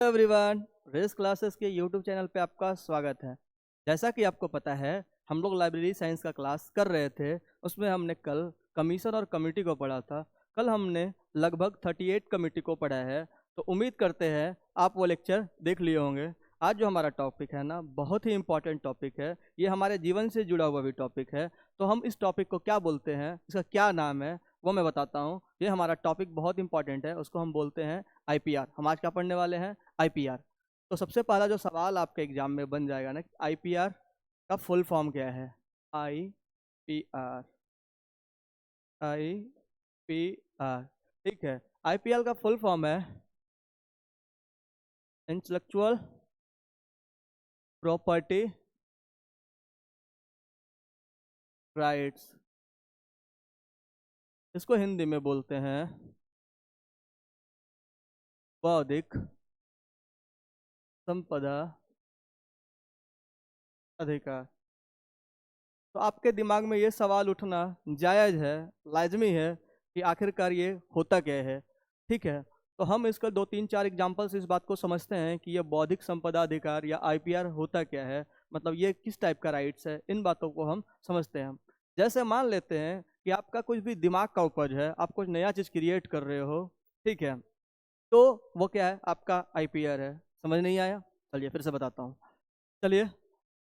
Everyone, race classes के YouTube channel पे आपका स्वागत है। जैसा कि आपको पता है, हम लोग लाइब्रेरी साइंस का क्लास कर रहे थे। उसमें हमने कल कमीशन और कमेटी को पढ़ा था। कल हमने लगभग 38 कमेटी को पढ़ा है। तो उम्मीद करते हैं आप वो लेक्चर देख लिए होंगे। आज जो हमारा टॉपिक है ना, बहुत ही इम्पोर्टेंट टॉपिक है। ये हमारे जीवन से जुड़ा हुआ भी टॉपिक है। तो हम इस टॉपिक को क्या बोलते हैं, इसका क्या नाम है, वो मैं बताता हूँ। ये हमारा टॉपिक बहुत इंपॉर्टेंट है, उसको हम बोलते हैं आईपीआर। हम आज क्या पढ़ने वाले हैं? आईपीआर। तो सबसे पहला जो सवाल आपके एग्जाम में बन जाएगा ना, आईपीआर का फुल फॉर्म क्या है? आईपीआर, आईपीआर, ठीक है। आईपीआर का फुल फॉर्म है इंटेलेक्चुअल प्रॉपर्टी राइट्स। इसको हिंदी में बोलते हैं बौद्धिक संपदा अधिकार। तो आपके दिमाग में ये सवाल उठना जायज़ है, लाजमी है कि आखिरकार ये होता क्या है। ठीक है, तो हम इसका 2-3-4 एग्जांपल्स इस बात को समझते हैं कि ये बौद्धिक संपदा अधिकार या आईपीआर होता क्या है, मतलब ये किस टाइप का राइट्स है। इन बातों को हम समझते हैं। जैसे मान लेते हैं कि आपका कुछ भी दिमाग का उपज है, आप कुछ नया चीज़ क्रिएट कर रहे हो, ठीक है, तो वो क्या है? आपका आईपीआर है। समझ नहीं आया? चलिए फिर से बताता हूँ। चलिए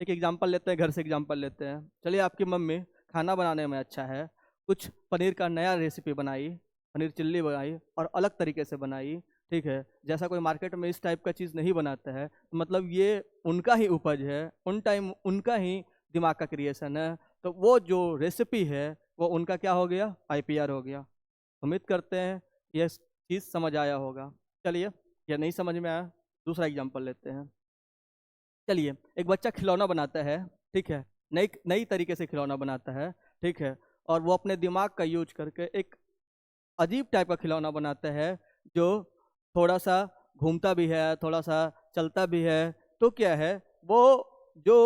एक एग्जांपल लेते हैं, घर से एग्जांपल लेते हैं। चलिए आपकी मम्मी खाना बनाने में अच्छा है, कुछ पनीर का नया रेसिपी बनाई, पनीर चिल्ली बनाई और अलग तरीके से बनाई, ठीक है। जैसा कोई मार्केट में इस टाइप का चीज़ नहीं बनाता है, तो मतलब ये उनका ही उपज है, उन टाइम उनका ही दिमाग का क्रिएशन है। तो वो जो रेसिपी है वो उनका क्या हो गया? आईपीआर हो गया। उम्मीद करते हैं ये चीज़ समझ आया होगा। चलिए, ये नहीं समझ में आया, दूसरा एग्जांपल लेते हैं। चलिए एक बच्चा खिलौना बनाता है, ठीक है, नई नई तरीके से खिलौना बनाता है, ठीक है, और वो अपने दिमाग का यूज करके एक अजीब टाइप का खिलौना बनाता है जो थोड़ा सा घूमता भी है, थोड़ा सा चलता भी है। तो क्या है, वो जो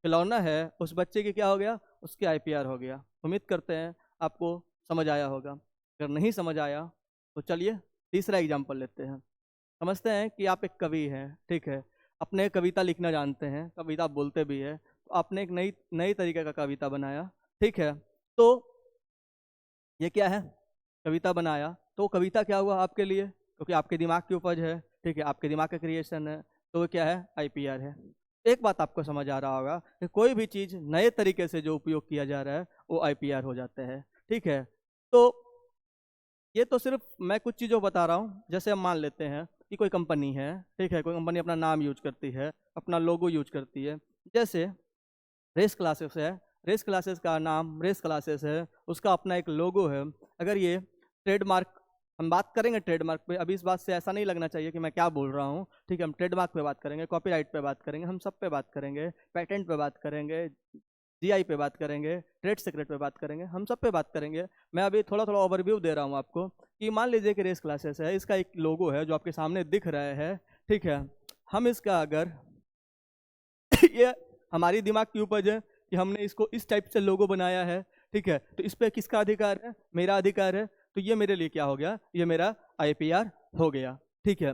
खिलौना है उस बच्चे की क्या हो गया? उसके आईपीआर हो गया। उम्मीद करते हैं आपको समझ आया होगा। अगर नहीं समझ आया तो चलिए तीसरा एग्जाम्पल लेते हैं। समझते हैं कि आप एक कवि हैं, ठीक है, अपने कविता लिखना जानते हैं, कविता बोलते भी है। तो आपने एक नई नई तरीके का कविता बनाया, ठीक है। तो ये क्या है? कविता बनाया। तो कविता क्या हुआ आपके लिए? क्योंकि आपके दिमाग की उपज है, ठीक है, आपके दिमाग का क्रिएशन है। तो वो क्या है? आईपीआर है। एक बात आपको समझ आ रहा होगा कि कोई भी चीज़ नए तरीके से जो उपयोग किया जा रहा है वो आईपीआर हो जाता है, ठीक है। तो ये तो सिर्फ मैं कुछ चीज़ों बता रहा हूँ। जैसे हम मान लेते हैं कि कोई कंपनी है, ठीक है, कोई कंपनी अपना नाम यूज करती है, अपना लोगो यूज करती है। जैसे रेस क्लासेस है, रेस क्लासेस का नाम रेस क्लासेस है, उसका अपना एक लोगो है। अगर ये ट्रेडमार्क, हम बात करेंगे ट्रेडमार्क पे। अभी इस बात से ऐसा नहीं लगना चाहिए कि मैं क्या बोल रहा हूँ, ठीक है। हम ट्रेडमार्क पे बात करेंगे, कॉपीराइट पे बात करेंगे, हम सब पे बात करेंगे, पेटेंट पे बात करेंगे, जीआई पे बात करेंगे, ट्रेड सीक्रेट पे बात करेंगे, हम सब पे बात करेंगे। मैं अभी थोड़ा थोड़ा ओवरव्यू दे रहा हूँ आपको कि मान लीजिए कि रेस क्लासेस है, इसका एक लोगो है जो आपके सामने दिख रहा है, ठीक है। हम इसका अगर ये हमारी दिमाग की उपज है कि हमने इसको इस टाइप से लोगो बनाया है, ठीक है। तो इस पे किसका अधिकार है? मेरा अधिकार है। तो ये मेरे लिए क्या हो गया? ये मेरा आईपीआर हो गया, ठीक है।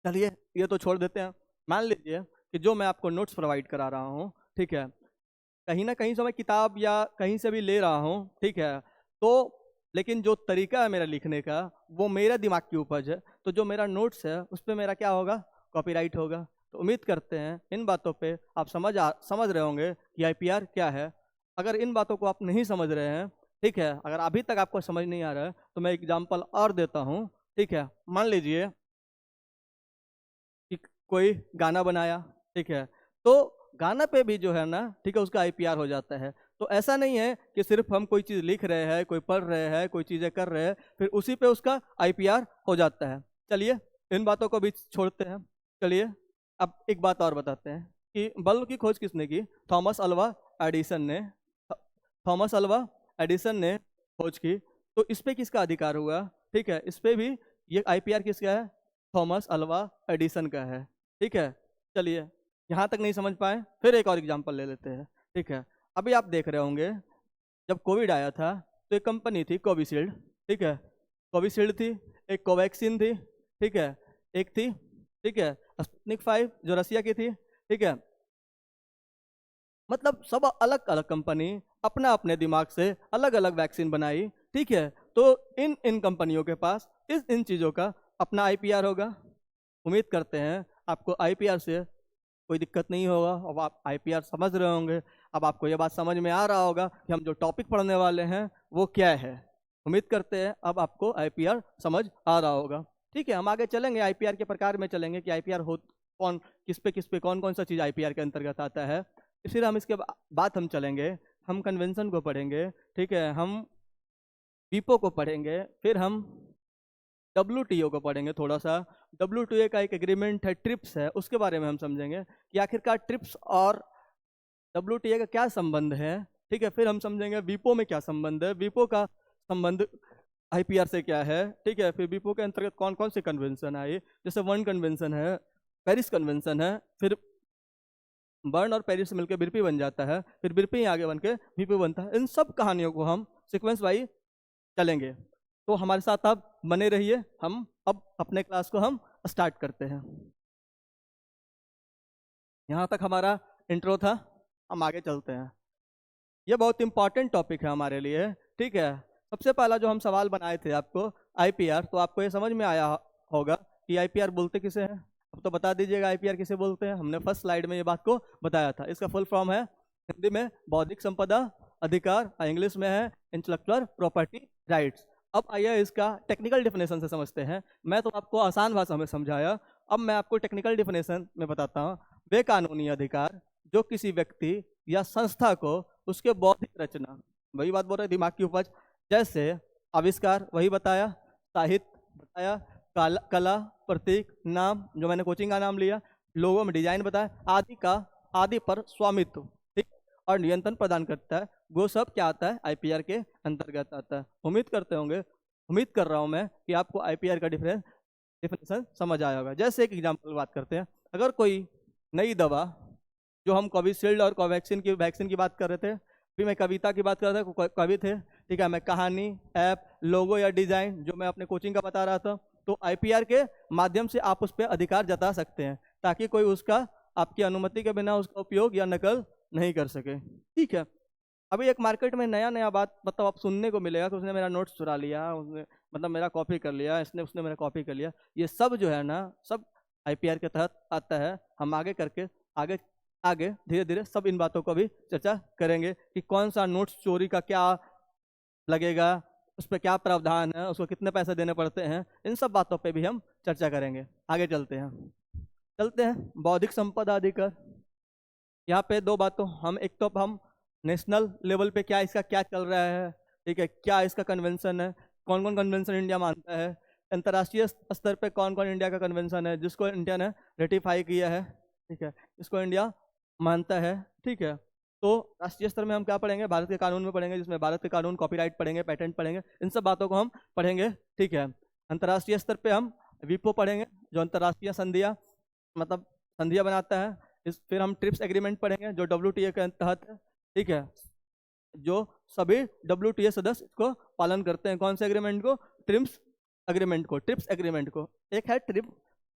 चलिए ये तो छोड़ देते हैं। मान लीजिए कि जो मैं आपको नोट्स प्रोवाइड करा रहा हूँ, ठीक है, कहीं ना कहीं से मैं किताब या कहीं से भी ले रहा हूँ, ठीक है। तो लेकिन जो तरीका है मेरा लिखने का वो मेरा दिमाग की उपज है। तो जो मेरा नोट्स है उस पर मेरा क्या होगा? कॉपीराइट होगा। तो उम्मीद करते हैं इन बातों पे आप समझ रहे होंगे कि आईपीआर क्या है। अगर इन बातों को आप नहीं समझ रहे हैं, ठीक है, अगर अभी तक आपको समझ नहीं आ रहा है, तो मैं एग्जाम्पल और देता हूँ, ठीक है। मान लीजिए कि कोई गाना बनाया, ठीक है, तो गाना पे भी जो है ना, ठीक है, उसका आईपीआर हो जाता है। तो ऐसा नहीं है कि सिर्फ हम कोई चीज़ लिख रहे हैं, कोई पढ़ रहे हैं, कोई चीज़ें कर रहे हैं, फिर उसी पे उसका आईपीआर हो जाता है। चलिए इन बातों को भी छोड़ते हैं। चलिए अब एक बात और बताते हैं कि बल्ब की खोज किसने की? थॉमस अल्वा एडिसन ने। थॉमस अल्वा एडिसन ने खोज की। तो इस पे किसका अधिकार हुआ? ठीक है, इस पे भी ये आईपीआर किसका है? थॉमस अल्वा एडिसन का है, ठीक है। चलिए यहाँ तक नहीं समझ पाए, फिर एक और एग्जांपल ले लेते हैं, ठीक है। अभी आप देख रहे होंगे जब कोविड आया था तो एक कंपनी थी कोविशील्ड, ठीक है। कोविशील्ड थी, एक कोवैक्सीन थी, ठीक है, एक थी ठीक है, स्पुतनिक 5 जो रसिया की थी, ठीक है। मतलब सब अलग अलग कंपनी अपना अपने दिमाग से अलग अलग वैक्सीन बनाई, ठीक है। तो इन इन कंपनियों के पास इन चीज़ों का अपना आईपीआर होगा। उम्मीद करते हैं आपको आईपीआर से कोई दिक्कत नहीं होगा। अब आप आईपीआर समझ रहे होंगे। अब आपको ये बात समझ में आ रहा होगा कि हम जो टॉपिक पढ़ने वाले हैं वो क्या है। उम्मीद करते हैं अब आपको आईपीआर समझ आ रहा होगा। ठीक है, हम आगे चलेंगे, आईपीआर के प्रकार में चलेंगे कि आईपीआर हो कौन, किस पे कौन कौन सा चीज़ आईपीआर के अंतर्गत आता है। फिर हम इसके बाद हम चलेंगे, हम कन्वेंशन को पढ़ेंगे, ठीक है, हम वीपो को पढ़ेंगे, फिर हम डब्ल्यूटीओ को पढ़ेंगे थोड़ा सा। डब्ल्यूटीओ का एक एग्रीमेंट है, ट्रिप्स है, उसके बारे में हम समझेंगे कि आखिरकार ट्रिप्स और डब्ल्यूटीओ का क्या संबंध है। ठीक है, फिर हम समझेंगे वीपो में क्या संबंध है, वीपो का संबंध आईपीआर से क्या है। ठीक है, फिर वीपो के अंतर्गत कौन कौन से कन्वेंशन आए, जैसे वन कन्वेंशन है, पेरिस कन्वेंशन है, फिर बर्न और पेरिस से मिलकर बिरपी बन जाता है, फिर बिरपी आगे बन के वीपो बनता है। इन सब कहानियों को हम सीक्वेंस वाइज चलेंगे। तो हमारे साथ आप बने रहिए। हम अब अपने क्लास को हम स्टार्ट करते हैं। यहाँ तक हमारा इंट्रो था, हम आगे चलते हैं। ये बहुत इंपॉर्टेंट टॉपिक है हमारे लिए। ठीक है, सबसे पहला जो हम सवाल बनाए थे आपको आईपीआर, तो आपको ये समझ में आया होगा कि आईपीआर बोलते किसे हैं। अब तो बता दीजिएगा आईपीआर किसे बोलते हैं। हमने फर्स्ट स्लाइड में ये बात को बताया था। इसका फुल फॉर्म है हिंदी में बौद्धिक संपदा अधिकार, इंग्लिश में है इंटेलेक्चुअल प्रॉपर्टी राइट्स। अब आइए इसका टेक्निकल डिफिनेशन से समझते हैं। मैं तो आपको आसान भाषा में समझाया, अब मैं आपको टेक्निकल डिफिनेशन में बताता हूँ। वे कानूनी अधिकार जो किसी व्यक्ति या संस्था को उसके बौद्धिक रचना, वही बात बोल रहे दिमाग की उपज, जैसे आविष्कार वही बताया, साहित्य बताया, कला, प्रतीक, नाम जो मैंने कोचिंग का नाम लिया, लोगों में डिजाइन बताया, आदि का आदि पर स्वामित्व, ठीक, और नियंत्रण प्रदान करता है। वो सब क्या आता है, आईपीआर के अंतर्गत आता है। उम्मीद करते होंगे, उम्मीद कर रहा हूं मैं कि आपको आईपीआर का डिफिनेशन समझ आया होगा। जैसे एक एग्जाम्पल बात करते हैं, अगर कोई नई दवा, जो हम कोविशील्ड और कोवैक्सीन की वैक्सीन की बात कर रहे थे, अभी मैं कविता की बात कर रहा था, कवि थे, ठीक है, मैं कहानी, ऐप, लोगो या डिजाइन जो मैं अपने कोचिंग का बता रहा था, तो आईपीआर के माध्यम से आप उस पर अधिकार जता सकते हैं ताकि कोई उसका आपकी अनुमति के बिना उसका उपयोग या नकल नहीं कर सके। ठीक है, अभी एक मार्केट में नया नया बात मतलब आप सुनने को मिलेगा कि उसने मेरा नोट्स चुरा लिया, उसने मतलब मेरा कॉपी कर लिया, इसने उसने मेरा कॉपी कर लिया। ये सब जो है ना, सब आईपीआर के तहत आता है। हम आगे करके आगे आगे धीरे धीरे सब इन बातों को भी चर्चा करेंगे कि कौन सा नोट्स चोरी का क्या लगेगा, उस पर क्या प्रावधान है, उसको कितने पैसे देने पड़ते हैं, इन सब बातों पे भी हम चर्चा करेंगे। आगे चलते हैं बौद्धिक संपदा अधिकार। यहाँ पे दो बातों हम, एक तो हम नेशनल लेवल पे क्या इसका क्या चल रहा है, ठीक है, क्या इसका कन्वेंशन है, कौन कौन कन्वेंशन इंडिया मानता है, अंतर्राष्ट्रीय स्तर पे कौन कौन इंडिया का कन्वेंशन है जिसको इंडिया ने रेटिफाई किया है, ठीक है, इसको इंडिया मानता है। ठीक है, तो राष्ट्रीय स्तर में हम क्या पढ़ेंगे, भारत के कानून में पढ़ेंगे, जिसमें भारत के कानून, कॉपीराइट पढ़ेंगे, पेटेंट पढ़ेंगे, इन सब बातों को हम पढ़ेंगे। ठीक है, अंतर्राष्ट्रीय स्तर पे हम वीपो पढ़ेंगे जो अंतर्राष्ट्रीय संधियाँ मतलब संधियाँ बनाता है। फिर हम ट्रिप्स एग्रीमेंट पढ़ेंगे जो डब्ल्यूटीए के तहत है। ठीक है, जो सभी डब्ल्यूटीए सदस्य इसको पालन करते हैं। कौन से एग्रीमेंट को, ट्रिप्स एग्रीमेंट को, ट्रिप्स एग्रीमेंट को। एक है ट्रिप,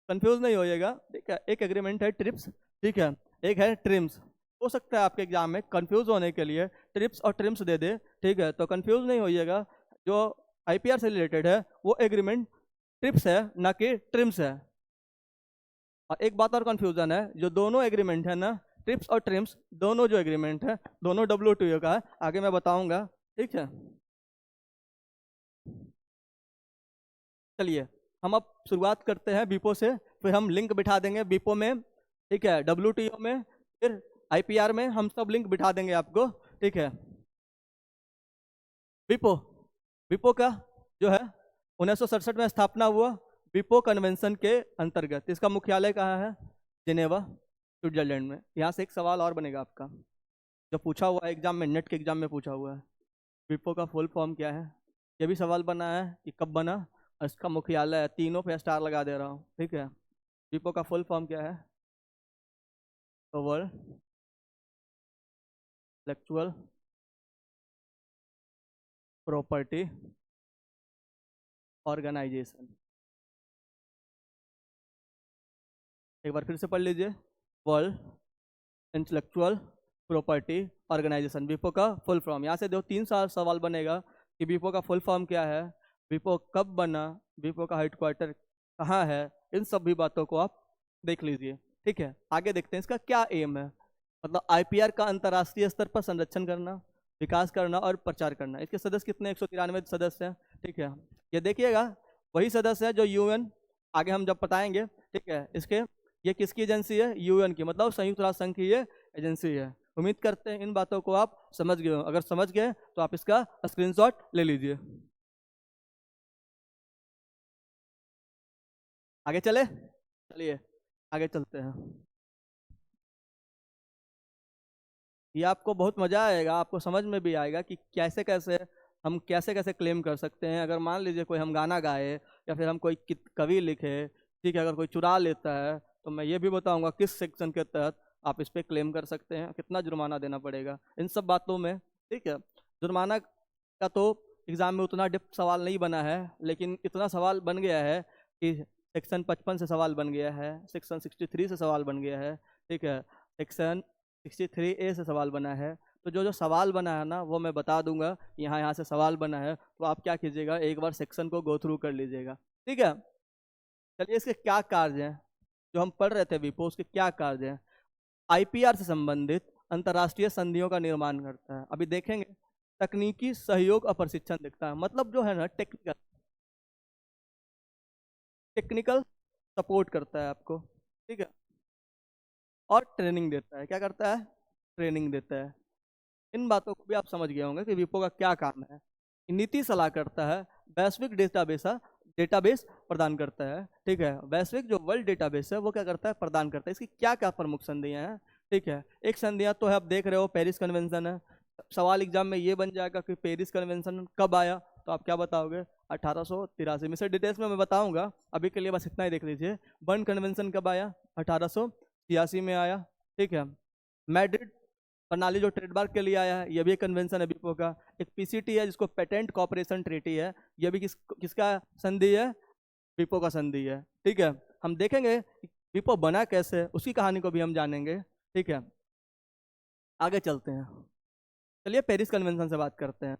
कंफ्यूज नहीं होइएगा, ठीक है, एक एग्रीमेंट है ट्रिप्स, ठीक है, एक है ट्रिम्स। हो सकता है आपके एग्जाम में कंफ्यूज होने के लिए ट्रिप्स और ट्रिम्स दे दे, ठीक है, तो कंफ्यूज नहीं होइएगा। जो आईपीआर से रिलेटेड है वो एग्रीमेंट ट्रिप्स है, ना कि ट्रिम्स है। और एक बात और कंफ्यूजन है, जो दोनों एग्रीमेंट है ना, ट्रिप्स और ट्रिम्स, दोनों जो एग्रीमेंट है दोनों डब्ल्यूटीओ का है, आगे मैं बताऊंगा। ठीक है, चलिए हम अब शुरुआत करते हैं बीपो से, फिर हम लिंक बिठा देंगे बीपो में, ठीक है, डब्ल्यूटीओ में, फिर आईपीआर में, हम सब लिंक बिठा देंगे आपको। ठीक है, बीपो, बीपो का जो है 1967 में स्थापना हुआ, बीपो कन्वेंशन के अंतर्गत। इसका मुख्यालय कहाँ है, जिनेवा, स्विट्जरलैंड में। यहाँ से एक सवाल और बनेगा आपका, जो पूछा हुआ है एग्जाम में, नेट के एग्जाम में पूछा हुआ है, विप्रो का फुल फॉर्म क्या है। ये भी सवाल बना है कि कब बना और इसका मुख्यालय है। तीनों पे स्टार लगा दे रहा हूँ, ठीक है। विप्रो का फुल फॉर्म क्या है, तो वर्ल्ड इंटेलेक्चुअल प्रॉपर्टी ऑर्गेनाइजेशन। एक बार फिर से पढ़ लीजिए, वर्ल्ड इंटेलेक्चुअल प्रॉपर्टी ऑर्गेनाइजेशन, विपो का फुल फॉर्म। यहाँ से दो तीन सवाल बनेगा कि विपो का फुल फॉर्म क्या है, विपो कब बना, विपो का हेडक्वार्टर कहाँ है, इन सभी बातों को आप देख लीजिए। ठीक है, आगे देखते हैं इसका क्या एम है। मतलब आईपीआर का अंतर्राष्ट्रीय स्तर पर संरक्षण करना, विकास करना और प्रचार करना। इसके सदस्य कितने, 193 सदस्य हैं। ठीक है, ये देखिएगा वही सदस्य है जो यूएन, आगे हम जब बताएंगे। ठीक है, इसके ये किसकी एजेंसी है, यूएन की, मतलब संयुक्त राष्ट्र संघ की ये एजेंसी है। उम्मीद करते हैं इन बातों को आप समझ गए हो। अगर समझ गए तो आप इसका स्क्रीनशॉट ले लीजिए। आगे चले, चलिए आगे चलते हैं। ये आपको बहुत मजा आएगा, आपको समझ में भी आएगा कि कैसे कैसे हम कैसे कैसे क्लेम कर सकते हैं। अगर मान लीजिए कोई हम गाना गाए या फिर हम कोई कवि लिखे, ठीक है, अगर कोई चुरा लेता है तो मैं ये भी बताऊंगा किस सेक्शन के तहत आप इस पे क्लेम कर सकते हैं, कितना जुर्माना देना पड़ेगा, इन सब बातों में। ठीक है, जुर्माना का तो एग्जाम में उतना डिप्थ सवाल नहीं बना है, लेकिन इतना सवाल बन गया है कि सेक्शन 55 से सवाल बन गया है, सेक्शन 63 से सवाल बन गया है। ठीक है, सेक्शन 63A से सवाल बना है। तो जो जो सवाल बना है ना वो मैं बता दूंगा, यहाँ यहाँ से सवाल बना है, तो आप क्या कीजिएगा, एक बार सेक्शन को गो थ्रू कर लीजिएगा। ठीक है, चलिए इसके क्या कार्य हैं जो हम पढ़ रहे थे, विपो उसके क्या कार्य हैं। आईपीआर से संबंधित अंतर्राष्ट्रीय संधियों का निर्माण करता है। अभी देखेंगे, तकनीकी सहयोग और प्रशिक्षण देता है, मतलब जो है ना टेक्निकल टेक्निकल सपोर्ट करता है आपको। ठीक है, और ट्रेनिंग देता है। क्या करता है, ट्रेनिंग देता है। इन बातों को भी आप समझ गए होंगे कि विपो का क्या काम है। नीति सलाह करता है, वैश्विक डेटाबेस प्रदान करता है। ठीक है, वैश्विक जो वर्ल्ड डेटाबेस है वो क्या करता है, प्रदान करता है। इसकी क्या क्या प्रमुख संधियां हैं। ठीक है, एक संधियां तो है, आप देख रहे हो, पेरिस कन्वेंशन है। सवाल एग्जाम में ये बन जाएगा कि पेरिस कन्वेंशन कब आया, तो आप क्या बताओगे, 1883 में। से डिटेल्स में मैं बताऊंगा, अभी के लिए बस इतना ही देख लीजिए। बर्न कन्वेंशन कब आया, 1886 में आया। ठीक है, मैड्रिड प्रणाली जो ट्रेडमार्क के लिए आया है, ये भी एक कन्वेंशन है विपो का। एक पीसीटी है जिसको पेटेंट कॉपरेशन ट्रीटी है, ये भी किसका संधि है, विपो का संधि है। ठीक है, हम देखेंगे विपो बना कैसे, उसकी कहानी को भी हम जानेंगे। ठीक है, आगे चलते हैं, चलिए पेरिस कन्वेंशन से बात करते हैं।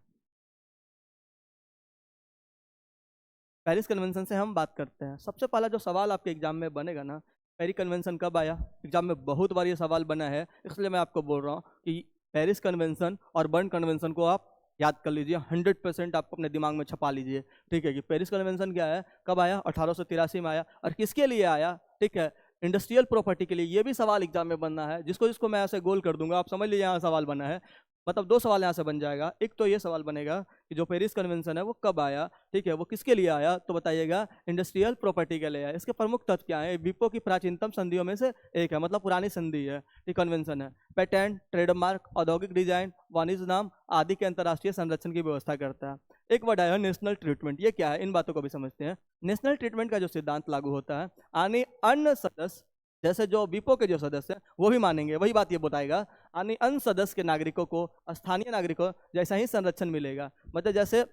पेरिस कन्वेंशन से हम बात करते हैं। सबसे पहला जो सवाल आपके एग्जाम में बनेगा ना, पेरिस कन्वेंशन कब आया, एग्जाम में बहुत बार ये सवाल बना है, इसलिए मैं आपको बोल रहा हूँ कि पेरिस कन्वेंशन और बर्न कन्वेंशन को आप याद कर लीजिए, 100% आपको अपने दिमाग में छपा लीजिए। ठीक है, कि पेरिस कन्वेंशन क्या है, कब आया, 1883 में आया, और किसके लिए आया। ठीक है, इंडस्ट्रियल प्रॉपर्टी के लिए। ये भी सवाल एग्जाम में बनना है, जिसको जिसको मैं ऐसे गोल कर दूंगा, आप समझ लीजिए यहाँ सवाल बना है। मतलब दो सवाल यहाँ से बन जाएगा। एक तो ये सवाल बनेगा कि जो पेरिस कन्वेंशन है वो कब आया, ठीक है, वो किसके लिए आया, तो बताइएगा इंडस्ट्रियल प्रॉपर्टी के लिए आया। इसके प्रमुख तत्व क्या है, विपो की प्राचीनतम संधियों में से एक है, मतलब पुरानी संधि है, ये कन्वेंशन है। पेटेंट, ट्रेडमार्क, औद्योगिक डिजाइन, वाणिज्य नाम आदि के अंतर्राष्ट्रीय संरक्षण की व्यवस्था करता है। एक वर्ड आया नेशनल ट्रीटमेंट, ये क्या है, इन बातों को भी समझते हैं। नेशनल ट्रीटमेंट का जो सिद्धांत लागू होता है, यानी अन्य सदस्य, जैसे जो विपो के जो सदस्य हैं वो भी मानेंगे, वही बात ये बताएगा, यानी अन्य सदस्य के नागरिकों को, स्थानीय नागरिकों जैसा ही संरक्षण मिलेगा। मतलब जैसे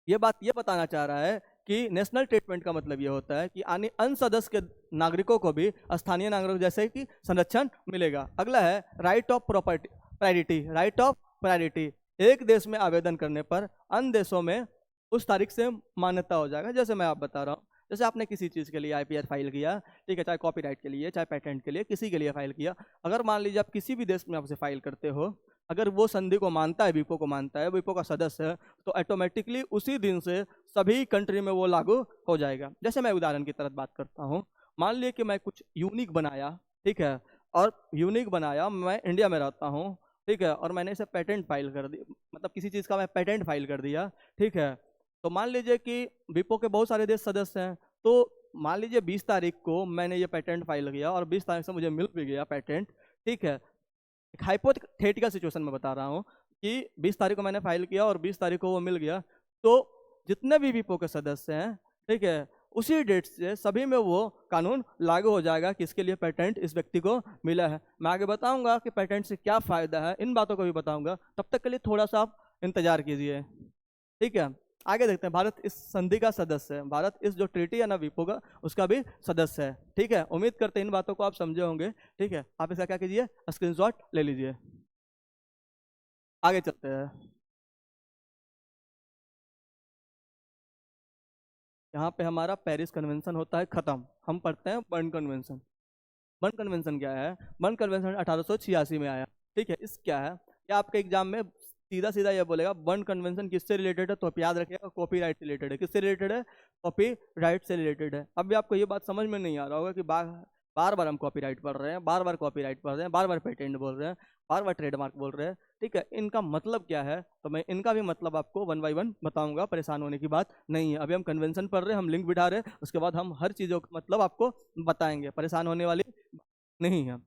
ये बात ये बताना चाह रहा है कि नेशनल ट्रीटमेंट का मतलब ये होता है कि यानी अन्य सदस्य के नागरिकों को भी स्थानीय नागरिकों जैसे कि संरक्षण मिलेगा। अगला है right of property priority. Right of priority, एक देश में आवेदन करने पर अन्य देशों में उस तारीख से मान्यता हो जाएगा। जैसे मैं आप बता रहा हूँ, जैसे आपने किसी चीज़ के लिए आईपीआर फाइल किया, ठीक है, चाहे कॉपीराइट के लिए, चाहे पेटेंट के लिए, किसी के लिए फाइल किया, अगर मान लीजिए आप किसी भी देश में आपसे फाइल करते हो, अगर वो संधि को मानता है, विपो को मानता है, विपो का सदस्य है, तो ऑटोमेटिकली उसी दिन से सभी कंट्री में वो लागू हो जाएगा। जैसे मैं उदाहरण की तरह बात करता हूँ, मान लिया कि मैं कुछ यूनिक बनाया, ठीक है, और यूनिक बनाया, मैं इंडिया में रहता हूँ, ठीक है, और मैंने इसे पेटेंट फाइल कर दिया, मतलब किसी चीज़ का मैं पेटेंट फाइल कर दिया, ठीक है। तो मान लीजिए कि विपो के बहुत सारे देश सदस्य हैं, तो मान लीजिए 20 तारीख को मैंने ये पेटेंट फाइल किया और 20 तारीख से मुझे मिल भी गया पेटेंट, ठीक है। एक हाइपोथेटिकल सिचुएशन में बता रहा हूँ कि 20 तारीख को मैंने फाइल किया और 20 तारीख को वो मिल गया, तो जितने भी विपो के सदस्य हैं, ठीक है, उसी डेट से सभी में वो कानून लागू हो जाएगा कि इसके लिए पेटेंट इस व्यक्ति को मिला है। मैं आगे बताऊंगा कि पेटेंट से क्या फ़ायदा है, इन बातों को भी बताऊंगा, तब तक के लिए थोड़ा सा आप इंतजार कीजिए, ठीक है। आगे देखते हैं, भारत इस संधि का सदस्य है, भारत इस जो ट्रीटी है ना विपो का, उसका भी सदस्य है। ठीक है, उम्मीद करते हैं इन बातों को आप समझे होंगे। ठीक है, आप इसका क्या कीजिए, स्क्रीनशॉट ले लीजिए। आगे चलते हैं। यहाँ पे हमारा पेरिस कन्वेंशन होता है खत्म, हम पढ़ते हैं बर्न कन्वेंशन। बर्न कन्वेंशन क्या है? बर्न कन्वेंशन 1886 में आया। ठीक है, इस क्या है, ये आपके एग्जाम में सीधा सीधा ये बोलेगा बर्न कन्वेंशन किससे रिलेटेड है, तो आप याद रखिएगा कॉपीराइट से रिलेटेड है। किससे रिलेटेड है? कॉपीराइट से रिलेटेड है। अब भी आपको ये बात समझ में नहीं आ रहा होगा कि बार बार हम कॉपीराइट पढ़ रहे हैं, बार बार कॉपीराइट पढ़ रहे हैं, बार बार पेटेंट बोल रहे हैं, बार बार ट्रेडमार्क बोल रहे हैं। ठीक है, इनका मतलब क्या है, तो मैं इनका भी मतलब आपको वन बाई वन बताऊंगा, परेशान होने की बात नहीं है। अभी हम कन्वेंशन पढ़ रहे हैं, हम लिंक बिठा रहे हैं, उसके बाद हम हर चीज़ों का मतलब आपको बताएंगे, परेशान होने वाली नहीं है।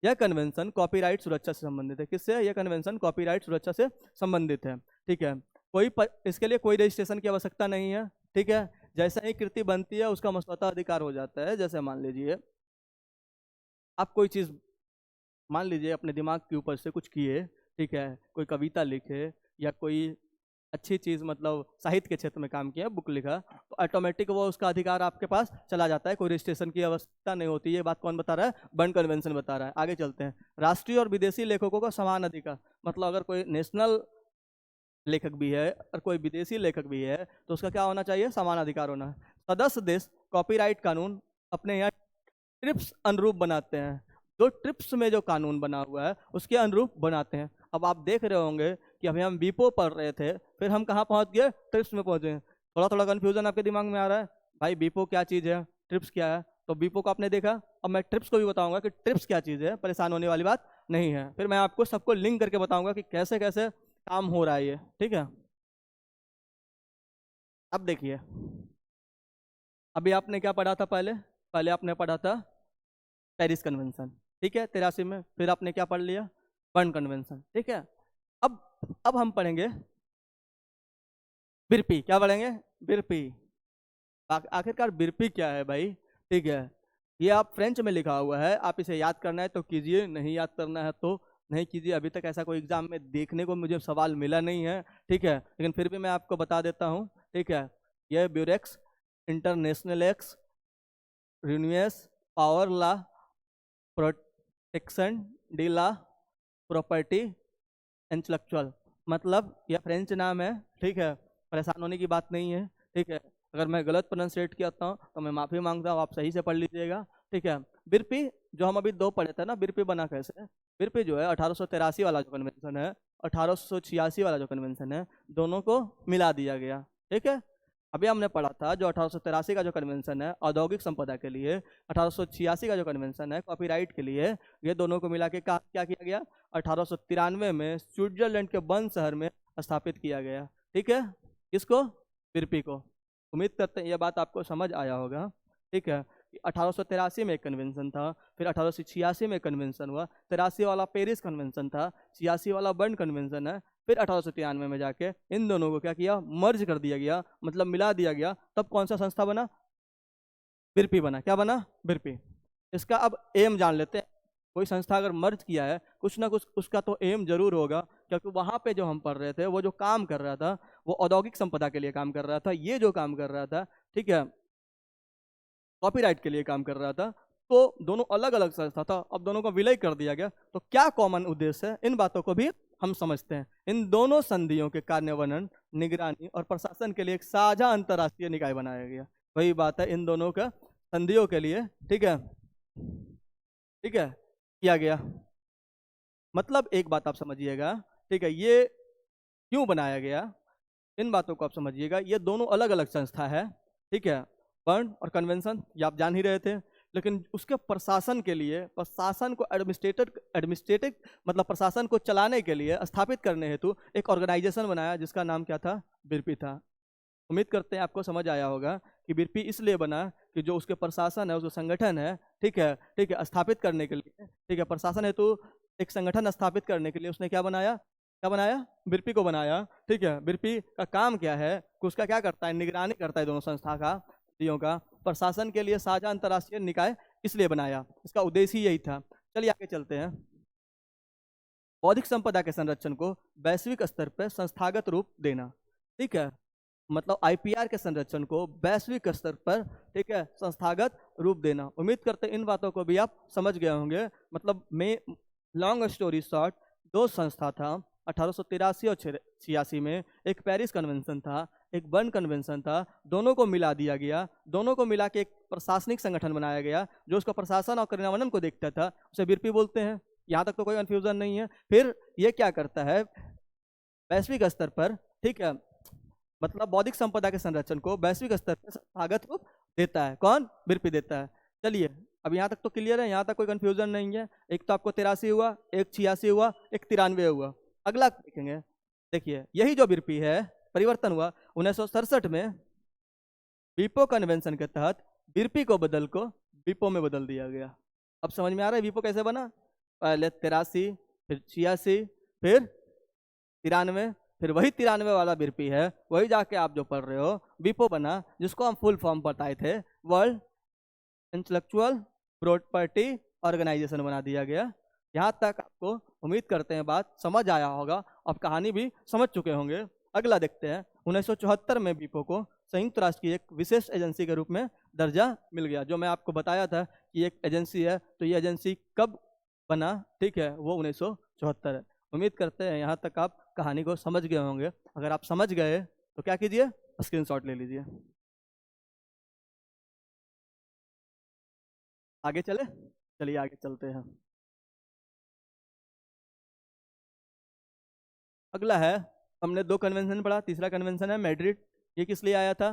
यह कन्वेंशन कॉपीराइट सुरक्षा से संबंधित है। किससे? यह कन्वेंशन कॉपीराइट सुरक्षा से संबंधित है। ठीक है, इसके लिए कोई रजिस्ट्रेशन की आवश्यकता नहीं है। ठीक है, जैसा ही कृति बनती है उसका मसौदा अधिकार हो जाता है। जैसे मान लीजिए आप कोई चीज़, मान लीजिए अपने दिमाग के ऊपर से कुछ किए, ठीक है, कोई कविता लिखे या कोई अच्छी चीज़ मतलब साहित्य के क्षेत्र में काम किया, बुक लिखा, तो ऑटोमेटिक वो उसका अधिकार आपके पास चला जाता है, कोई रजिस्ट्रेशन की आवश्यकता नहीं होती। ये बात कौन बता रहा है? बर्न कन्वेंशन बता रहा है। आगे चलते हैं। राष्ट्रीय और विदेशी लेखकों का समान अधिकार, मतलब अगर कोई नेशनल लेखक भी है और कोई विदेशी लेखक भी है तो उसका क्या होना चाहिए? समान अधिकार होना है। सदस्य देश कॉपीराइट कानून अपने यहाँ ट्रिप्स अनुरूप बनाते हैं, जो ट्रिप्स में जो कानून बना हुआ है उसके अनुरूप बनाते हैं। अब आप देख रहे होंगे कि अभी हम बीपो पढ़ रहे थे, फिर हम कहाँ पहुँच गए? ट्रिप्स में पहुँचे। थोड़ा थोड़ा कन्फ्यूजन आपके दिमाग में आ रहा है, भाई बीपो क्या चीज़ है, ट्रिप्स क्या है? तो बीपो को आपने देखा, अब मैं ट्रिप्स को भी बताऊंगा कि ट्रिप्स क्या चीज़ है, परेशान होने वाली बात नहीं है। फिर मैं आपको सबको लिंक करके बताऊंगा कि कैसे कैसे काम हो रहा है ये। ठीक है, अब देखिए, अभी आपने क्या पढ़ा था? पहले पहले आपने पढ़ा था पेरिस कन्वेंशन, ठीक है, 83 में। फिर आपने क्या पढ़ लिया? Burn convention. ठीक है, अब अब हम पढ़ेंगे बिरपी। क्या पढ़ेंगे? बिरपी। आखिरकार बिरपी क्या है भाई? ठीक है, ये आप फ्रेंच में लिखा हुआ है, आप इसे याद करना है तो कीजिए, नहीं याद करना है तो नहीं कीजिए। अभी तक ऐसा कोई एग्जाम में देखने को मुझे सवाल मिला नहीं है। ठीक है, लेकिन फिर भी मैं आपको बता देता हूँ। ठीक है, यह ब्यूरेक्स इंटरनेशनल एक्स रिन्यूएस पावर ला प्रोटेक्शन डी ला प्रॉपर्टी इंटेलेक्चुअल, मतलब यह फ्रेंच नाम है। ठीक है, परेशान होने की बात नहीं है। ठीक है, अगर मैं गलत प्रोनाउंसिएट किया तो मैं माफ़ी मांगता हूँ, आप सही से पढ़ लीजिएगा। ठीक है, बिरपी जो हम अभी दो पढ़े थे ना, बिरपी बना कैसे? बिरपी जो है 1883 वाला जो कन्वेंशन है, 1886 वाला जो कन्वेंशन है, दोनों को मिला दिया गया। ठीक है, अभी हमने पढ़ा था जो 1883 का जो कन्वेंशन है औद्योगिक संपदा के लिए, 1886 का जो कन्वेंशन है कॉपीराइट के लिए, ये दोनों को मिला के क्या किया गया? 1893 में स्विट्जरलैंड के बर्न शहर में स्थापित किया गया। ठीक है, किसको? बिरपी को। उम्मीद करते हैं यह बात आपको समझ आया होगा। ठीक है, 1883 में एक कन्वेंशन था, फिर 1886 में एक कन्वेंशन हुआ, 83 वाला पेरिस कन्वेंशन था, 86 वाला बर्न कन्वेंशन है, फिर 1893 में जाके इन दोनों को क्या किया? मर्ज कर दिया गया, मतलब मिला दिया गया। तब कौन सा संस्था बना? बिरपी बना। क्या बना? बिरपी। इसका अब एम जान लेते हैं। कोई संस्था अगर मर्ज किया है, कुछ ना कुछ उसका तो एम जरूर होगा, क्योंकि वहाँ पे जो हम पढ़ रहे थे, वो जो काम कर रहा था वो औद्योगिक संपदा के लिए काम कर रहा था, ये जो काम कर रहा था, ठीक है, कॉपीराइट के लिए काम कर रहा था। तो दोनों अलग अलग संस्था था, अब दोनों को विलय कर दिया गया। तो क्या कॉमन उद्देश्य है, इन बातों को भी हम समझते हैं। इन दोनों संधियों के कार्यान्वयन, निगरानी और प्रशासन के लिए एक साझा अंतर्राष्ट्रीय निकाय बनाया गया। वही बात है, इन दोनों का संधियों के लिए, ठीक है, ठीक है, किया गया। मतलब एक बात आप समझिएगा, ठीक है, ये क्यों बनाया गया, इन बातों को आप समझिएगा। ये दोनों अलग अलग संस्था है। ठीक है, बर्न और कन्वेंशन ये आप जान ही रहे थे, लेकिन उसके प्रशासन के लिए, प्रशासन को एडमिनिस्ट्रेटिव मतलब प्रशासन को चलाने के लिए, स्थापित करने हेतु एक ऑर्गेनाइजेशन बनाया जिसका नाम क्या था? बिरपी था। उम्मीद करते हैं आपको समझ आया होगा कि बिरपी इसलिए बना कि जो उसके प्रशासन है, उसका संगठन है, ठीक है, ठीक है, स्थापित करने के लिए, ठीक है, प्रशासन हेतु एक संगठन स्थापित करने के लिए उसने क्या बनाया? क्या बनाया? बिरपी को बनाया। ठीक है, बिरपी का काम क्या है, उसका क्या करता है? निगरानी करता है दोनों संस्था का, का प्रशासन के लिए साझा अंतर्राष्ट्रीय निकाय इसलिए बनाया, इसका उद्देश्य ही यही था। चलिए आगे चलते हैं। बौद्धिक संपदा के संरक्षण को वैश्विक स्तर पर संस्थागत रूप देना। ठीक है, मतलब आईपीआर के संरक्षण को वैश्विक स्तर पर, ठीक है, संस्थागत रूप देना। उम्मीद करते हैं इन बातों को भी आप समझ गए होंगे। मतलब मैं लॉन्ग स्टोरी शॉर्ट, दो संस्था था 1883 और 86 में, एक पेरिस कन्वेंशन था, एक बर्न कन्वेंशन था, दोनों को मिला दिया गया, दोनों को मिला के एक प्रशासनिक संगठन बनाया गया जो उसका प्रशासन और क्रियान्वयन को देखता था, उसे बिरपी बोलते हैं। यहाँ तक तो कोई कंफ्यूजन नहीं है। फिर ये क्या करता है वैश्विक स्तर पर, ठीक है, मतलब बौद्धिक संपदा के संरक्षण को वैश्विक स्तर पर संस्थागत रूप देता है। कौन? बिरपी देता है। चलिए अब यहाँ तक तो क्लियर है, यहाँ तक कोई कंफ्यूजन नहीं है। एक तो आपको 83 हुआ, एक 86 हुआ, एक 93 हुआ। अगला देखेंगे, देखिए यही जो बिरपी है परिवर्तन हुआ 1967 में विपो कन्वेंशन के तहत बिरपी को बदल को विपो में बदल दिया गया। अब समझ में आ रहा है विपो कैसे बना? पहले 83, फिर 86, फिर 93, फिर वही 93 वाला बिरपी है, वही जाके आप जो पढ़ रहे हो विपो बना, जिसको हम फुल फॉर्म बताए थे वर्ल्ड इंटेलेक्चुअल प्रॉपर्टी ऑर्गेनाइजेशन बना दिया गया। यहाँ तक आपको उम्मीद करते हैं बात समझ आया होगा, अब कहानी भी समझ चुके होंगे। अगला देखते हैं, 1974 में विपो को संयुक्त राष्ट्र की एक विशेष एजेंसी के रूप में दर्जा मिल गया। जो मैं आपको बताया था कि एक एजेंसी है, तो ये एजेंसी कब बना, ठीक है, वो 1974 है। उम्मीद करते हैं यहाँ तक आप कहानी को समझ गए होंगे। अगर आप समझ गए तो क्या कीजिए, स्क्रीनशॉट ले लीजिए। आगे चले, चलिए आगे चलते हैं। अगला है, हमने दो कन्वेंशन पढ़ा, तीसरा कन्वेंशन है मैड्रिड। ये किस लिए आया था?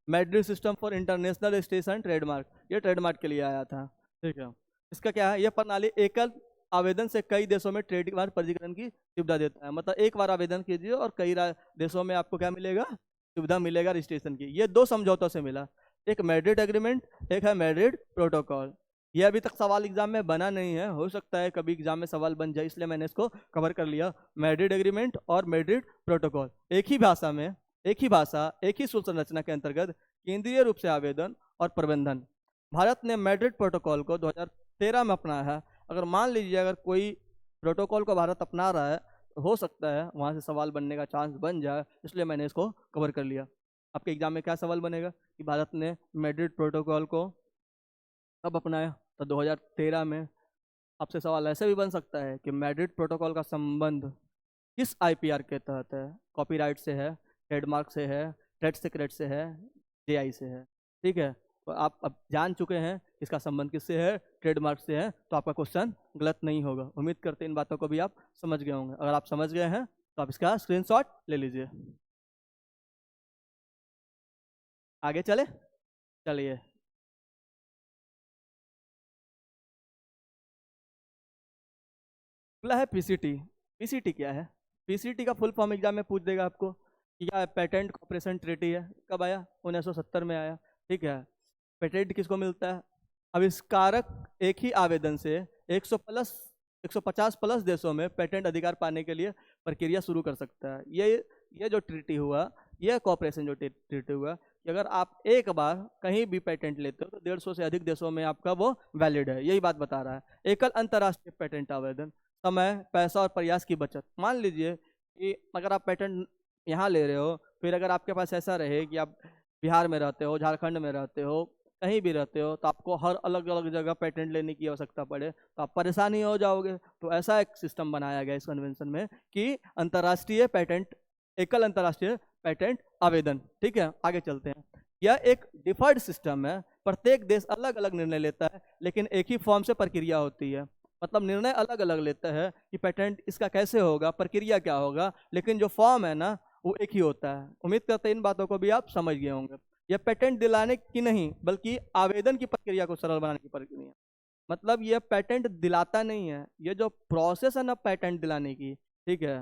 Madrid system for international registration trademark, ये ट्रेडमार्क के लिए आया था, ठीक है। इसका क्या है, यह प्रणाली एकल आवेदन से कई देशों में ट्रेडमार्क पंजीकरण की सुविधा देता है। मतलब एक बार आवेदन कीजिए और कई देशों में आपको क्या मिलेगा, सुविधा मिलेगा रजिस्ट्रेशन की। ये दो समझौतों से मिला, एक मैड्रिड एग्रीमेंट, एक है मैड्रिड प्रोटोकॉल। ये अभी तक सवाल एग्जाम में बना नहीं है, हो सकता है कभी एग्जाम में सवाल बन जाए, इसलिए मैंने इसको कवर कर लिया। मैड्रिड एग्रीमेंट और मैड्रिड प्रोटोकॉल एक ही भाषा में, एक ही भाषा, एक ही सूत्र संरचना के अंतर्गत केंद्रीय रूप से आवेदन और प्रबंधन। भारत ने मैड्रिड प्रोटोकॉल को 2013 में अपनाया है। अगर मान लीजिए अगर कोई प्रोटोकॉल को भारत अपना रहा है, तो हो सकता है वहाँ से सवाल बनने का चांस बन जाए, इसलिए मैंने इसको कवर कर लिया। आपके एग्जाम में क्या सवाल बनेगा कि भारत ने मैड्रिड प्रोटोकॉल को कब अपनाया? तो 2013 में। आपसे सवाल ऐसे भी बन सकता है कि मैड्रिड प्रोटोकॉल का संबंध किस आईपीआर के तहत है? कॉपीराइट से है, ट्रेडमार्क से है, ट्रेड सीक्रेट से है, जेआई से है, ठीक है। तो आप अब जान चुके हैं इसका संबंध किससे है, ट्रेडमार्क से है, तो आपका क्वेश्चन गलत नहीं होगा। उम्मीद करते हैं इन बातों को भी आप समझ गए होंगे। अगर आप समझ गए हैं तो आप इसका स्क्रीनशॉट ले लीजिए। आगे चले, चलिए। अगला है पीसीटी। पीसीटी क्या है? पीसीटी का फुल फॉर्म एग्जाम में पूछ देगा आपको कि क्या पेटेंट कॉपरेशन ट्रीटी है। कब आया? 1970 में आया, ठीक है। पेटेंट किसको मिलता है? आविष्कारक एक ही आवेदन से 150 प्लस देशों में पेटेंट अधिकार पाने के लिए प्रक्रिया शुरू कर सकता है। ये जो ट्रीटी हुआ, ये कॉपरेशन जो ट्रीटी हुआ, कि अगर आप एक बार कहीं भी पेटेंट लेते हो तो 150 से अधिक देशों में आपका वो वैलिड है, यही बात बता रहा है। एकल अंतर्राष्ट्रीय पेटेंट आवेदन, समय, पैसा और प्रयास की बचत। मान लीजिए कि अगर आप पेटेंट यहाँ ले रहे हो, फिर अगर आपके पास ऐसा रहे कि आप बिहार में रहते हो, झारखंड में रहते हो, कहीं भी रहते हो, तो आपको हर अलग अलग जगह पेटेंट लेने की आवश्यकता पड़े तो आप परेशानी हो जाओगे। तो ऐसा एक सिस्टम बनाया गया इस कन्वेंशन में कि अंतर्राष्ट्रीय पेटेंट, एकल अंतर्राष्ट्रीय पेटेंट आवेदन, ठीक है। आगे चलते हैं। यह एक डिफर्ड सिस्टम है, प्रत्येक देश अलग अलग निर्णय लेता है, लेकिन एक ही फॉर्म से प्रक्रिया होती है। मतलब निर्णय अलग अलग लेता है कि पेटेंट इसका कैसे होगा, प्रक्रिया क्या होगा, लेकिन जो फॉर्म है ना वो एक ही होता है। उम्मीद करते हैं इन बातों को भी आप समझ गए होंगे। यह पेटेंट दिलाने की नहीं बल्कि आवेदन की प्रक्रिया को सरल बनाने की प्रक्रिया। मतलब यह पेटेंट दिलाता नहीं है, ये जो प्रोसेस है ना पेटेंट दिलाने की, ठीक है,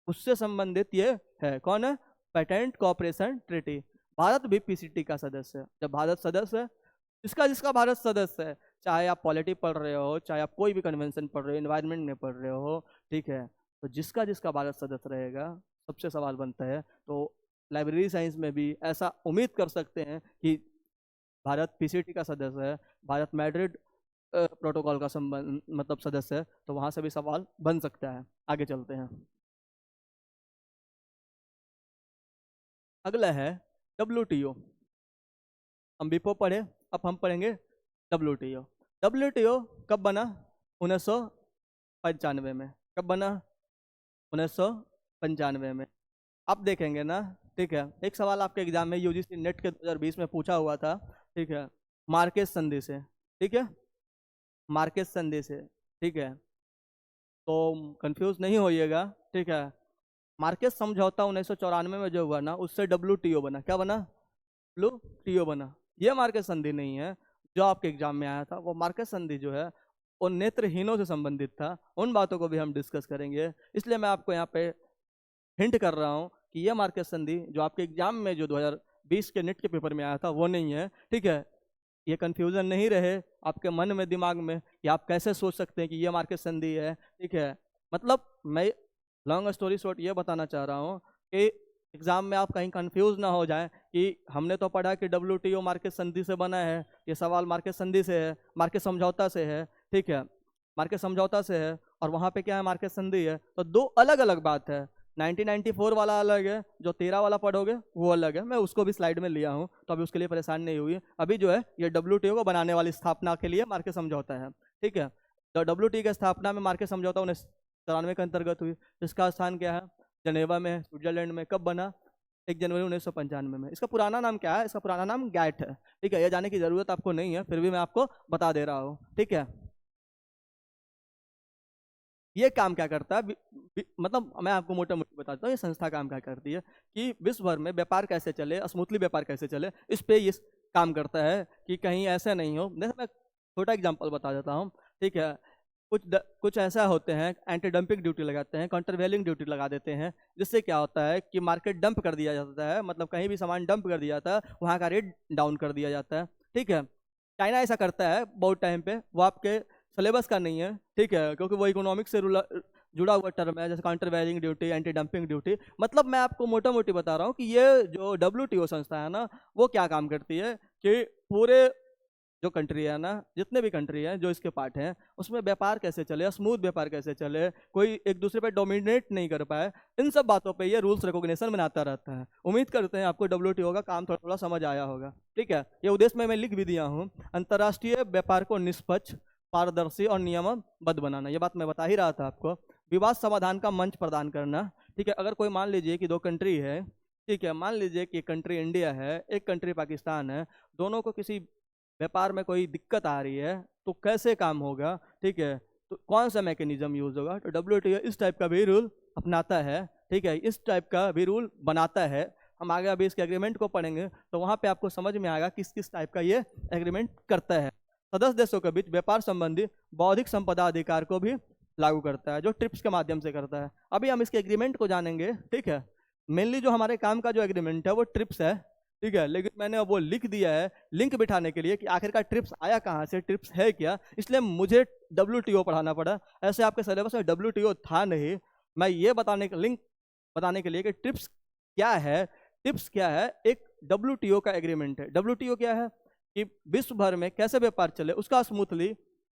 उससे संबंधित ये है। कौन है? Patent corporation treaty. भारत भी पीसीटी का सदस्य है। जब भारत सदस्य है, जिसका जिसका भारत सदस्य है, चाहे आप पॉलिटी पढ़ रहे हो, चाहे आप कोई भी कन्वेंशन पढ़ रहे हो, इन्वायरमेंट में पढ़ रहे हो, ठीक है, तो जिसका जिसका भारत सदस्य रहेगा, सबसे सवाल बनता है। तो लाइब्रेरी साइंस में भी ऐसा उम्मीद कर सकते हैं कि भारत पीसीटी का सदस्य है, भारत मैड्रिड प्रोटोकॉल का संबंध मतलब सदस्य है, तो वहां से भी सवाल बन सकता है। आगे चलते हैं। अगला है WTO। हम विपो पढ़े, अब हम पढ़ेंगे WTO। WTO कब बना? 1995 में। कब बना? 1995 में। आप देखेंगे ना, ठीक है, एक सवाल आपके एग्जाम में यूजीसी नेट के 2020 में पूछा हुआ था, ठीक है, मार्केस संधि से, ठीक है, मार्केस संधि से, ठीक है, तो कंफ्यूज नहीं होइएगा, ठीक है। मार्केस समझौता 1994 में जो हुआ ना, उससे WTO बना। क्या बना? WTO बना। ये मार्केस संधि नहीं है जो आपके एग्जाम में आया था। वो मार्केस संधि जो है वो नेत्रहीनों से संबंधित था। उन बातों को भी हम डिस्कस करेंगे, इसलिए मैं आपको यहाँ पे हिंट कर रहा हूँ कि यह मार्केस संधि जो आपके एग्जाम में जो 2020 के नेट के पेपर में आया था वो नहीं है, ठीक है। ये कंफ्यूजन नहीं रहे आपके मन में, दिमाग में, कि आप कैसे सोच सकते हैं कि ये मार्केस संधि है, ठीक है। मतलब मैं लॉन्ग स्टोरी शॉर्ट ये बताना चाह रहा हूँ कि एग्जाम में आप कहीं कंफ्यूज ना हो जाए कि हमने तो पढ़ा कि WTO मार्केस संधि से बना है, ये सवाल मार्केस संधि से है, मार्केस समझौता से है, ठीक है, मार्केस समझौता से है, और वहाँ पे क्या है? मार्केस संधि है। तो दो अलग अलग बात है। 1994 वाला अलग है, जो 13 वाला पढ़ोगे वो अलग है। मैं उसको भी स्लाइड में लिया हूँ, तो अभी उसके लिए परेशान नहीं हुई। अभी जो है ये WTO को बनाने वाली स्थापना के लिए मार्केस समझौता है, ठीक है। तो WTO की स्थापना में मार्केस समझौता 1993 के अंतर्गत हुई। इसका स्थान क्या है? जनेवा में, स्विट्जरलैंड में। कब बना? 1 जनवरी 1995 में। इसका पुराना नाम क्या है? इसका पुराना नाम गैट है, ठीक है। ये जाने की जरूरत आपको नहीं है, फिर भी मैं आपको बता दे रहा हूँ, ठीक है। ये काम क्या करता है? मतलब मैं आपको मोटा मोटी बताता हूँ ये संस्था काम क्या करती है, कि विश्व भर में व्यापार कैसे चले, स्मूथली व्यापार कैसे चले, इस पे ये काम करता है कि कहीं ऐसा नहीं हो। जैसे मैं छोटा एग्जांपल बता देता हूँ, ठीक है। कुछ ऐसा होते हैं, एंटी डंपिंग ड्यूटी लगाते हैं, काउंटरवेलिंग ड्यूटी लगा देते हैं, जिससे क्या होता है कि मार्केट डंप कर दिया जाता है, मतलब कहीं भी सामान डंप कर दिया जाता है, वहाँ का रेट डाउन कर दिया जाता है, ठीक है। चाइना ऐसा करता है बहुत टाइम पे, वो आपके सिलेबस का नहीं है, ठीक है, क्योंकि वो इकोनॉमिक्स से जुड़ा हुआ टर्म है, जैसे countervailing duty, anti dumping duty. मतलब मैं आपको मोटा मोटी बता रहा हूँ कि ये जो WTO संस्था है ना, वो क्या काम करती है कि पूरे जो कंट्री है ना, जितने भी कंट्री हैं जो इसके पार्ट हैं, उसमें व्यापार कैसे चले, स्मूथ व्यापार कैसे चले, कोई एक दूसरे पे डोमिनेट नहीं कर पाए, इन सब बातों पे ये रूल्स रिकॉग्निशन बनाता रहता है। उम्मीद करते हैं आपको WTO का काम थोड़ा थोड़ा समझ आया होगा, ठीक है। ये उद्देश्य में मैं लिख भी दिया हूँ, अंतर्राष्ट्रीय व्यापार को निष्पक्ष, पारदर्शी और नियमबद्ध बनाना। ये बात मैं बता ही रहा था आपको। विवाद समाधान का मंच प्रदान करना, ठीक है। अगर कोई मान लीजिए कि दो कंट्री है, ठीक है, मान लीजिए कि एक कंट्री इंडिया है, एक कंट्री पाकिस्तान है, दोनों को किसी व्यापार में कोई दिक्कत आ रही है, तो कैसे काम होगा, ठीक है, तो कौन सा मैकेनिज्म यूज होगा, तो WTO इस टाइप का भी रूल अपनाता है, ठीक है, इस टाइप का भी रूल बनाता है। हम आगे अभी इसके एग्रीमेंट को पढ़ेंगे, तो वहाँ पे आपको समझ में आएगा किस किस टाइप का ये एग्रीमेंट करता है। सदस्य देशों के बीच व्यापार संबंधी बौद्धिक संपदा अधिकार को भी लागू करता है, जो ट्रिप्स के माध्यम से करता है। अभी हम इसके एग्रीमेंट को जानेंगे, ठीक है। मेनली जो हमारे काम का जो एग्रीमेंट है वो ट्रिप्स है, ठीक है, लेकिन मैंने वो लिख दिया है लिंक बिठाने के लिए कि आखिरकार ट्रिप्स आया कहाँ से, ट्रिप्स है क्या, इसलिए मुझे WTO पढ़ाना पड़ा। ऐसे आपके सिलेबस में WTO था नहीं। मैं ये बताने के लिंक बताने के लिए कि ट्रिप्स क्या है। ट्रिप्स क्या है? एक WTO का एग्रीमेंट है। WTO क्या है? कि विश्व भर में कैसे व्यापार चले उसका स्मूथली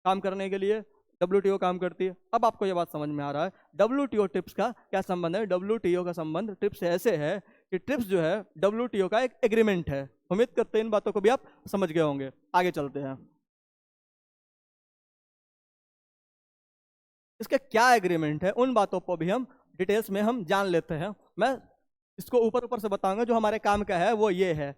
काम करने के लिए WTO काम करती है। अब आपको ये बात समझ में आ रहा है WTO ट्रिप्स का क्या संबंध है। WTO का संबंध ट्रिप्स से ऐसे है कि ट्रिप्स जो है WTO का एक एग्रीमेंट है। उम्मीद करते हैं इन बातों को भी आप समझ गए होंगे। आगे चलते हैं, इसका क्या एग्रीमेंट है उन बातों को भी हम डिटेल्स में हम जान लेते हैं। मैं इसको ऊपर ऊपर से बताऊंगा, जो हमारे काम का है वो ये है,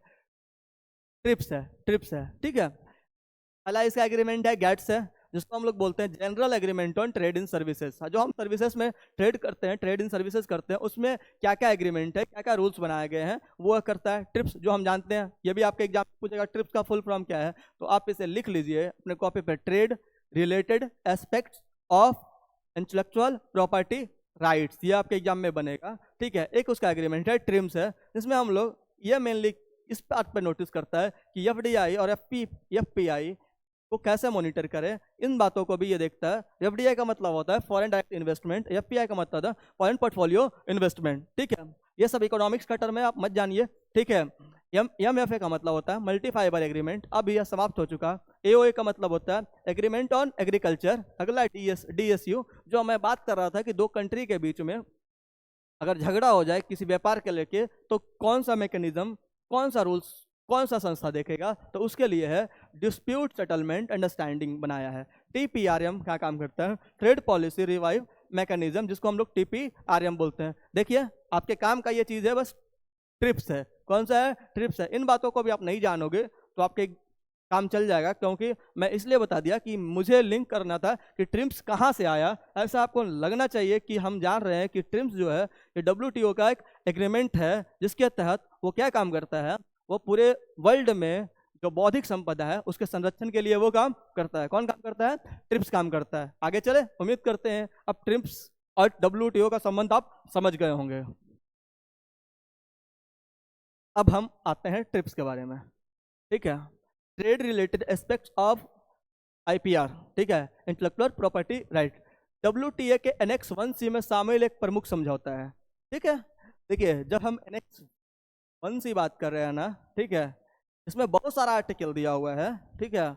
ट्रिप्स है, ट्रिप्स है, ठीक है। पहला इसका एग्रीमेंट है गैट्स है, जिसको हम लोग बोलते हैं general agreement on trade in services. जो हम सर्विसेज में ट्रेड करते हैं, ट्रेड इन सर्विसेज करते हैं, उसमें क्या क्या एग्रीमेंट है, क्या क्या रूल्स बनाए गए हैं, वो करता है ट्रिप्स, जो हम जानते हैं। ये भी आपके एग्जाम में पूछेगा ट्रिप्स का फुल फॉर्म क्या है, तो आप इसे लिख लीजिए अपने कॉपी पे, trade related aspects of intellectual property rights. ये आपके एग्जाम में बनेगा, ठीक है। एक उसका एग्रीमेंट है ट्रिम्स है, जिसमें हम लोग ये मेनली इस बात पर नोटिस करता है कि FDI और FPI को कैसे मॉनिटर करें, इन बातों को भी ये देखता है। FDI का मतलब होता है फॉरेन डायरेक्ट इन्वेस्टमेंट, FPI का मतलब है फॉरेन पोर्टफोलियो इन्वेस्टमेंट, ठीक है। ये सब इकोनॉमिक्स का टर्म है, आप मत जानिए, ठीक है। MFA का मतलब होता है मल्टी फाइबर एग्रीमेंट, अब यह समाप्त हो चुका। AOA का मतलब होता है एग्रीमेंट ऑन एग्रीकल्चर। अगला DSU, जो मैं बात कर रहा था कि दो कंट्री के बीच में अगर झगड़ा हो जाए किसी व्यापार के लेके तो कौन सा मैकेनिज्म, कौन सा रूल्स, कौन सा संस्था देखेगा, तो उसके लिए है डिस्प्यूट सेटलमेंट अंडरस्टैंडिंग बनाया है। टीपीआरएम क्या काम करता है, ट्रेड पॉलिसी रिवाइव मैकेनिज्म, जिसको हम लोग टीपीआरएम बोलते हैं। देखिए आपके काम का ये चीज है बस, ट्रिप्स है। कौन सा है, ट्रिप्स है। इन बातों को भी आप नहीं जानोगे तो आपके काम चल जाएगा, क्योंकि मैं इसलिए बता दिया कि मुझे लिंक करना था कि ट्रिप्स कहाँ से आया। ऐसा आपको लगना चाहिए कि हम जान रहे हैं कि ट्रिप्स जो है ये डब्ल्यूटीओ का एक एग्रीमेंट है, जिसके तहत वो क्या काम करता है, वो पूरे वर्ल्ड में जो बौद्धिक संपदा है उसके संरक्षण के लिए वो काम करता है। कौन काम करता है, ट्रिप्स काम करता है। आगे चले, उम्मीद करते हैं अब ट्रिप्स और डब्ल्यूटीओ का संबंध आप समझ गए होंगे। अब हम आते हैं ट्रिप्स के बारे में, ठीक है। Trade related aspects of IPR, ठीक है, इंटेलेक्चुअल प्रॉपर्टी राइट। डब्ल्यूटीए के एनेक्स 1C में शामिल एक प्रमुख समझौता है, ठीक है। देखिए जब हम एनेक्स 1C बात कर रहे हैं ना, ठीक है, इसमें बहुत सारा आर्टिकल दिया हुआ है, ठीक है,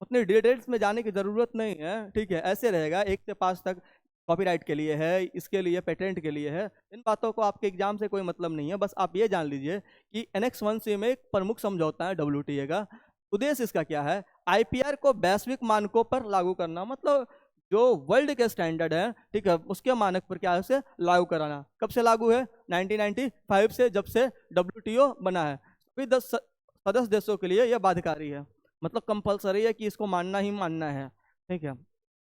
उतनी डिटेल्स में जाने की जरूरत नहीं है, ठीक है। ऐसे रहेगा 1 से 5 तक कॉपीराइट के लिए है, इसके लिए पेटेंट के लिए है। इन बातों को आपके एग्जाम से कोई मतलब नहीं है, बस आप ये जान लीजिए कि एनेक्स 1C में एक प्रमुख समझौता है डब्ल्यूटीए का। उद्देश्य इसका क्या है, आईपीआर को वैश्विक मानकों पर लागू करना, मतलब जो वर्ल्ड के स्टैंडर्ड है, ठीक है, उसके मानक पर क्या है उसे लागू कराना। कब से लागू है, 1995 से, जब से डब्ल्यूटीओ बना है। सभी 10 सदस्य देशों के लिए यह बाध्यकारी है, मतलब कंपलसरी है कि इसको मानना ही मानना है, ठीक है।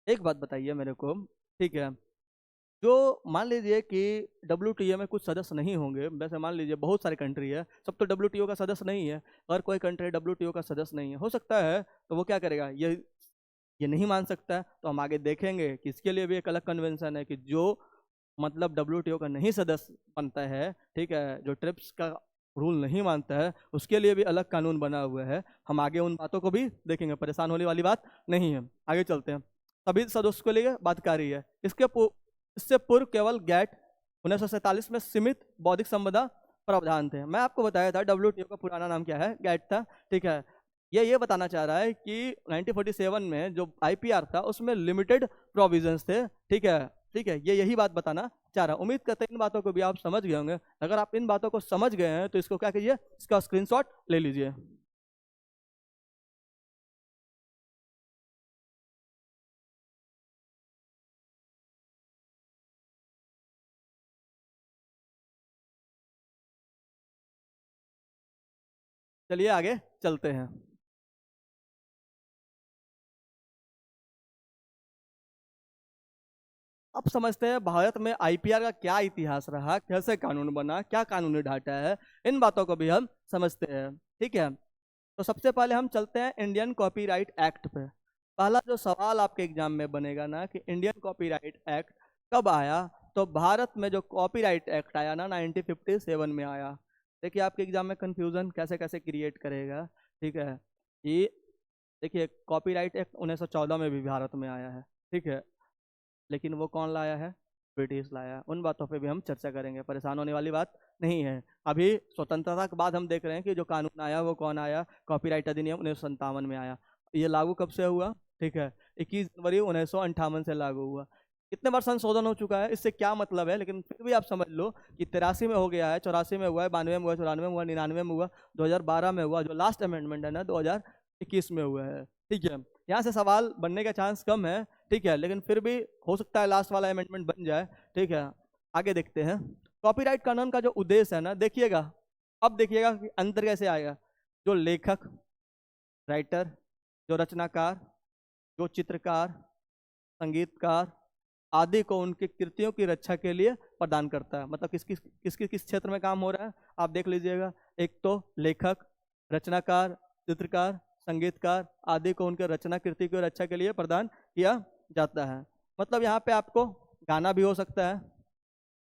एक बात बताइए मेरे को, ठीक है, जो मान लीजिए कि डब्ल्यूटीओ में कुछ सदस्य नहीं होंगे, वैसे मान लीजिए बहुत सारे कंट्री है, सब तो डब्ल्यूटीओ का सदस्य नहीं है, अगर कोई कंट्री डब्ल्यूटीओ का सदस्य नहीं है, हो सकता है तो वो क्या करेगा, ये नहीं मान सकता है, तो हम आगे देखेंगे कि इसके लिए भी एक अलग कन्वेंशन है कि जो मतलब डब्ल्यूटीओ का नहीं सदस्य बनता है, ठीक है, जो ट्रिप्स का रूल नहीं मानता है, उसके लिए भी अलग कानून बना हुआ है। हम आगे उन बातों को भी देखेंगे, परेशान होने वाली बात नहीं है। आगे चलते हैं। सभी सदस्यों के लिए बाध्यकारी है। इससे पूर्व केवल गैट 1947 में सीमित बौद्धिक संपदा प्रावधान थे। मैं आपको बताया था डब्ल्यूटीओ का पुराना नाम क्या है, गैट था, ठीक है। ये बताना चाह रहा है कि 1947 में जो आईपीआर था उसमें लिमिटेड प्रोविजंस थे, ठीक है, ठीक है, ये यही बात बताना चाह रहा हूँ। उम्मीद करते हैं इन बातों को भी आप समझ गए होंगे। अगर आप इन बातों को समझ गए हैं तो इसको क्या कीजिए, इसका स्क्रीनशॉट ले लीजिए। चलिए आगे चलते हैं। अब समझते हैं भारत में आईपीआर का क्या इतिहास रहा, कैसे कानून बना, क्या कानूनी ढांचा है, इन बातों को भी हम समझते हैं, ठीक है। तो सबसे पहले हम चलते हैं इंडियन कॉपीराइट एक्ट पे। पहला जो सवाल आपके एग्जाम में बनेगा ना कि इंडियन कॉपीराइट एक्ट कब आया, तो भारत में जो कॉपीराइट एक्ट आया ना 1957 में आया। देखिए आपके एग्जाम में कंफ्यूजन कैसे कैसे क्रिएट करेगा, ठीक है। ये देखिए कॉपीराइट एक्ट 1914 में भी भारत में आया है, ठीक है, लेकिन वो कौन लाया है, ब्रिटिश लाया है। उन बातों पे भी हम चर्चा करेंगे, परेशान होने वाली बात नहीं है। अभी स्वतंत्रता के बाद हम देख रहे हैं कि जो कानून आया वो कौन आया, कॉपीराइट अधिनियम 1957 में आया। ये लागू कब से हुआ, ठीक है, 21 जनवरी 1958 से लागू हुआ। कितने बार संशोधन हो चुका है, इससे क्या मतलब है, लेकिन फिर भी आप समझ लो कि 83 में हो गया है, 84 में हुआ है, 92 में हुआ, 94 में हुआ, 99 में हुआ, 2012 में हुआ, जो लास्ट अमेंडमेंट है ना 2021 में हुआ है, ठीक है। यहाँ से सवाल बनने का चांस कम है, ठीक है, लेकिन फिर भी हो सकता है लास्ट वाला अमेंडमेंट बन जाए, ठीक है। आगे देखते हैं। कॉपीराइट कानून का जो उद्देश्य है ना, देखिएगा, अब देखिएगा कि अंतर कैसे आएगा। जो लेखक, राइटर, जो रचनाकार, जो चित्रकार, संगीतकार आदि को उनकी कृतियों की रक्षा के लिए प्रदान करता है। मतलब किस क्षेत्र में काम हो रहा है आप देख लीजिएगा। एक तो लेखक, रचनाकार, चित्रकार, संगीतकार आदि को उनके रचना कृति की रक्षा के लिए प्रदान किया जाता है। मतलब यहाँ पे आपको गाना भी हो सकता है,